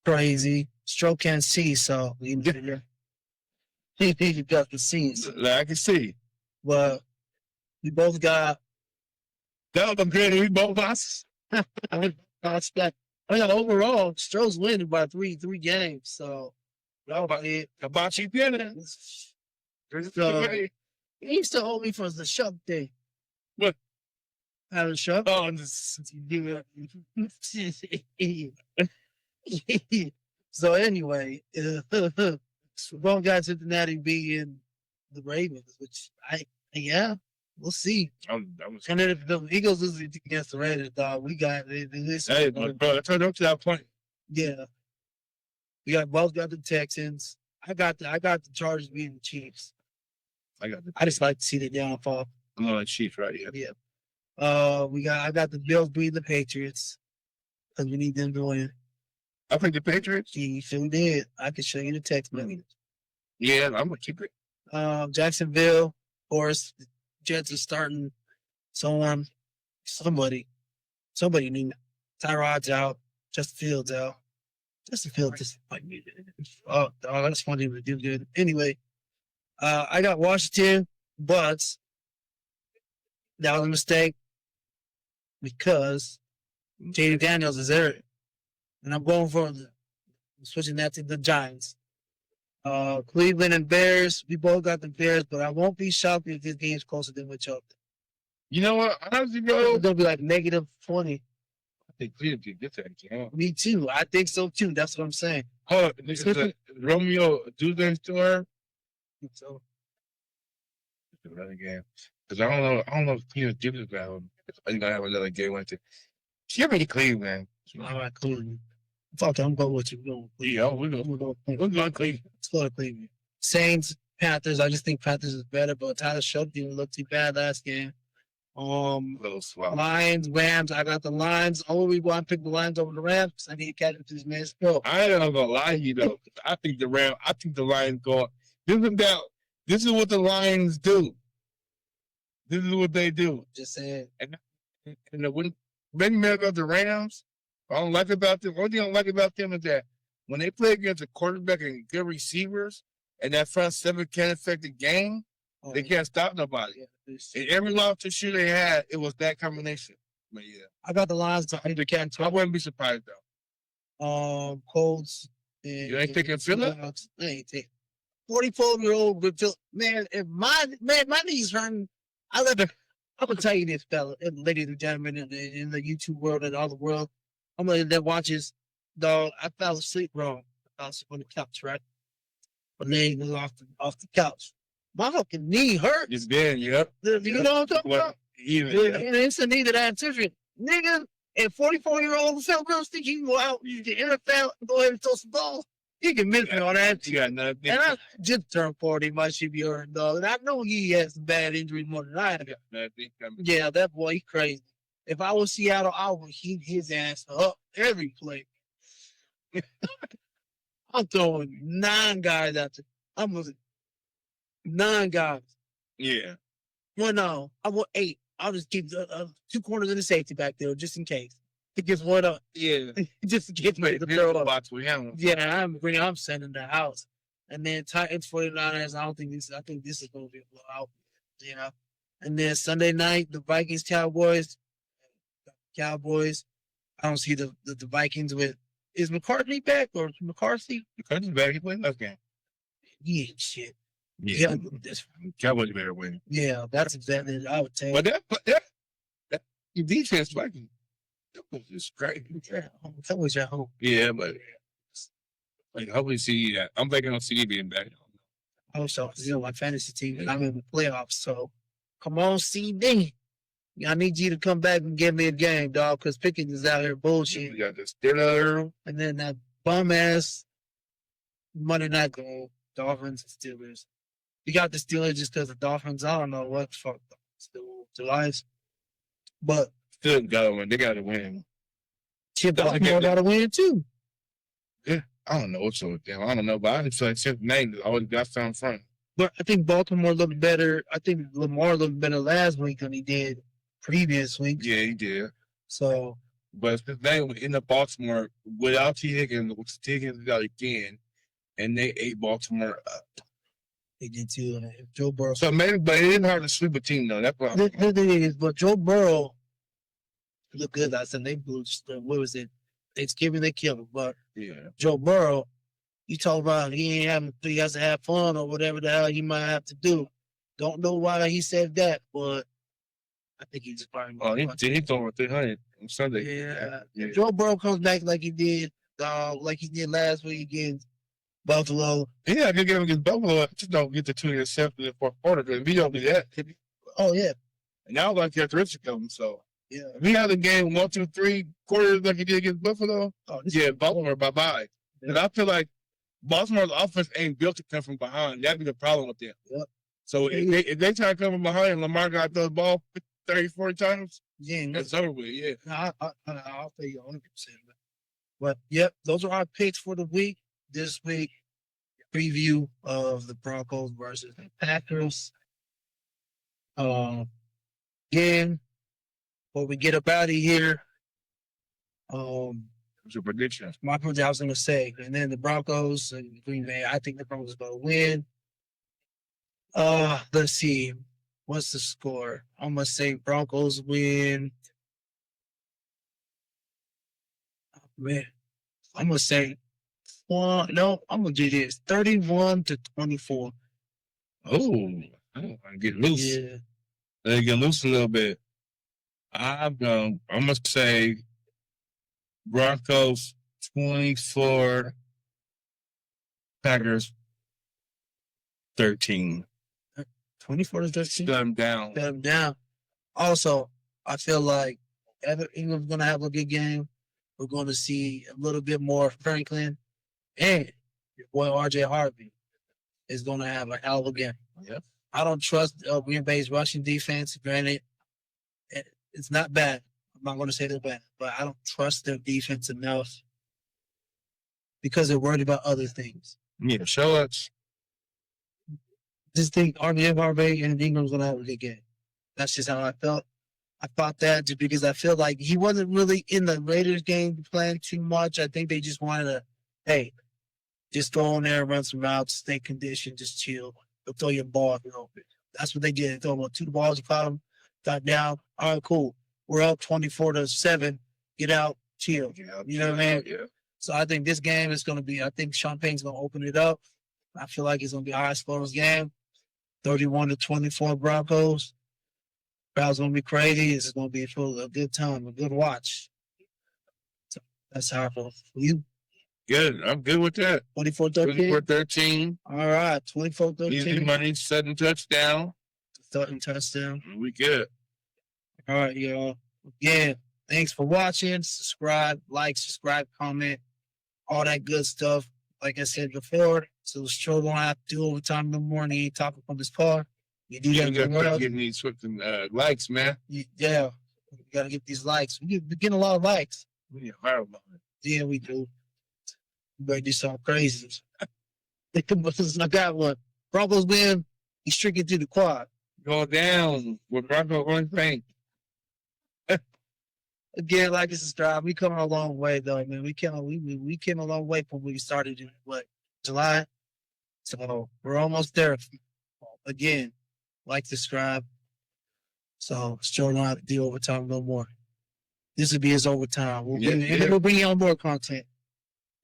crazy. Stroke can't see, so he got the scenes.
I can see.
But we both got.
That was good. We both lost.
Overall, Stroh's winning by three games. So that was it.
Hibachi Pinna.
So, he used to hold me for the shop day.
What?
Having a shop?
Oh,
So anyway, both got Cincinnati beating the Ravens, which we'll see. And then if the Eagles lose against the Raiders, dog, we got this.
Hey, bro, I turned up to that point.
Yeah, we both got the Texans. I got the Chargers beating the Chiefs. I just like to see the downfall.
I'm on the Chiefs, right?
Yeah. I got the Bills beating the Patriots because we need them to win.
I think the Patriots.
You sure did. I can show you the text message.
Yeah, I'm gonna keep it.
Jacksonville, of course, the Jets are starting. So somebody new. Tyrod's out. Justin Fields out. Justin Fields just might be. Oh, I just wanted him to do good. Anyway, I got Washington, but that was a mistake because J.D. Daniels is there. And I'm going for switching that to the Giants. Cleveland and Bears. We both got the Bears, but I won't be shocked if this game's closer than which other.
You know what? Honestly, bro,
It's gonna be like -20.
I think Cleveland can get that game.
Me too. I think so too. That's what I'm saying.
Hold on, is Romeo Tuesday store?
So
Another game because I don't know if Cleveland gives it that one. I think I have another game like that. She already Cleveland.
all right, Cleveland. Fuck it, I'm going with you. We're going
Cleveland.
Let's go to Cleveland. Saints, Panthers. I just think Panthers is better, but Tyler Shough didn't look too bad last game. Lions, Rams. I got the Lions. Only reason I picked the Lions over the Rams because I need to catch up to this man's skill.
I ain't gonna lie to you though. I think the Lions go. This is what the Lions do. This is what they do.
Just saying.
And when many men about the Rams, I don't like about them. One thing I don't like about them is that when they play against a quarterback and good receivers, and that front seven can't affect the game, they can't stop nobody.
Yeah,
and every loss this year they had, it was that combination. But yeah,
I got the Lions to under catch.
I wouldn't be surprised though.
Colts.
You ain't taking Phillip?
I ain't taking 44-year-old with Phillip. Man, if my knees hurting, I'm gonna tell you this, fella, and ladies and gentlemen, in the YouTube world and all the world, I'm gonna that watches. Dog, I fell asleep wrong. I fell asleep on the couch, right? My leg was off the couch. My fucking knee hurt.
It's dead, yep.
You know what I'm talking about?
Even.
And it's the knee that I anticipate. Nigga, and 44-year-old Phil Gross think he can go out to the NFL and go ahead and throw some balls. He can miss me on that.
You got nothing.
And I just turned 40. My shit be hurting, dog. And I know he has some bad injuries more than I have.
Nothing.
Yeah, that boy, he crazy. If I was Seattle, I would heat his ass up every play. I'm throwing 9 guys out there. I'm losing 9 guys.
Yeah.
Well, no, I want 8. I'll just keep 2 corners and a safety back there just in case. He gets one up.
Yeah.
Just to get me to
Wait,
throw it up.
box with him.
Yeah, I'm sending the house. And then Titans 49ers, I think this is gonna be a blowout, you know. And then Sunday night, the Vikings Cowboys. I don't see the Vikings with is McCartney back or McCarthy?
McCarthy's back. He played last game.
He ain't shit.
Yeah. Cowboys better win.
Yeah, that's exactly what I would take.
But that your defense, like, that was just great.
That was your home.
Yeah, but like, hopefully see that. I'm thinking on CD being back.
Also, you know, my fantasy team, and I'm in the playoffs. So, come on, CD. I need you to come back and give me a game, dog, because Pickens is out here bullshit.
We got the Steelers.
And then that bum ass Monday night game, Dolphins and Steelers. You got the Steelers just because the Dolphins. I don't know what the fuck the Lions. But
Still got to win. They got to win.
shit, Baltimore got to win too.
Yeah, I don't know what's up with them. I don't know, but I just feel like Cincinnati always got some front.
But I think Baltimore looked better. I think Lamar looked better last week than he did previous week.
Yeah, he did.
So,
But Cincinnati would end up Baltimore without T. Higgins. T. Higgins got again, and they ate Baltimore up.
they did too. And if Joe Burrow.
So maybe, but it didn't hurt to sweep a team though. That's what
The thing is, but Joe Burrow looked good last time. They blew, what was it? Thanksgiving, they killed him. But
yeah.
Joe Burrow, you talk about he has to have fun or whatever the hell he might have to do. Don't know why he said that, but I think he's probably.
Oh, he threw over 300 on Sunday.
Yeah.
Yeah.
If Joe Burrow comes back like he did last week against Buffalo.
Yeah, I could get him against Buffalo. Just don't get the 2 interceptions in the fourth quarter. Because if he don't do that,
Oh yeah,
and now like characteristic of him. So
yeah.
if he had the game 1, 2, 3 quarters like he did against Buffalo,
Oh,
yeah, Baltimore bye. And I feel like Baltimore's offense ain't built to come from behind. That'd be the problem with them.
Yep.
So if they try to come from behind and Lamar got to throw the ball 30, 40 times,
Yeah,
it's over with. Yeah.
I'll pay you 100%. But yep, those are our picks for the week. This week, preview of the Broncos versus the Packers. Again, before we get up out of here,
What's your prediction?
my prediction I was going to say, and then the Broncos and Green Bay. I think the Broncos are going to win. Let's see. What's the score? I'm going to say Broncos win. Oh, man. I'm going to say I'm going to do this. 31-24.
Oh, I want to get loose.
Yeah.
Let it get loose a little bit. I'm gonna say Broncos 24, Packers 13.
24-13.
Shut them down.
Shut them down. Also, I feel like England's going to have a good game. We're going to see a little bit more Franklin. And your boy R.J. Harvey is going to have a hell of a game.
Yep.
I don't trust Green Bay's rushing defense. Granted, it's not bad. I'm not going to say they're bad, but I don't trust their defense enough because they're worried about other things.
Yeah, show us.
Just think R.J. Harvey and Ingram's going to have a good game. That's just how I felt. I thought that just because I feel like he wasn't really in the Raiders game playing too much. I think they just wanted to, hey, just go on there, run some routes, stay conditioned, just chill. They'll throw you a ball if you're open. That's what they did. They throw about 2 balls, you caught them, got down. All right, cool. We're up 24-7. Get out, chill. You know what I mean?
Yeah.
So I think this game is going to be, I think Champagne's going to open it up. I feel like it's going to be a high-scoring game. 31-24 Broncos. Crowd's going to be crazy. It's going to be a good time, a good watch. So that's how I feel. You?
Good. I'm good with that.
24-13?
24-13.
All right, 24-13.
Easy money, 7 touchdown.
13 touchdown.
We good.
All right, y'all. Again, thanks for watching. Subscribe, comment, all that good stuff. like I said before, so Stroll don't have to do overtime no more and he ain't talking from his car. You do
You
that
got
everywhere
to
else.
get these fucking likes, man.
Yeah. We gotta get these likes. We're getting a lot of likes.
We need hard about it.
Yeah, we do. We better do something crazy. I got one. Broncos win. He's streaking to the quad.
Go down with Bronco running thing.
Again, like and subscribe. We coming a long way though, man. We came a long way from when we started in July. So we're almost there. Again, like, subscribe. So Joe don't have to do overtime no more. This will be his overtime. We'll bring you on more content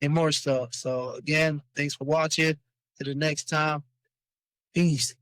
and more stuff. So again, thanks for watching. To the next time. Peace.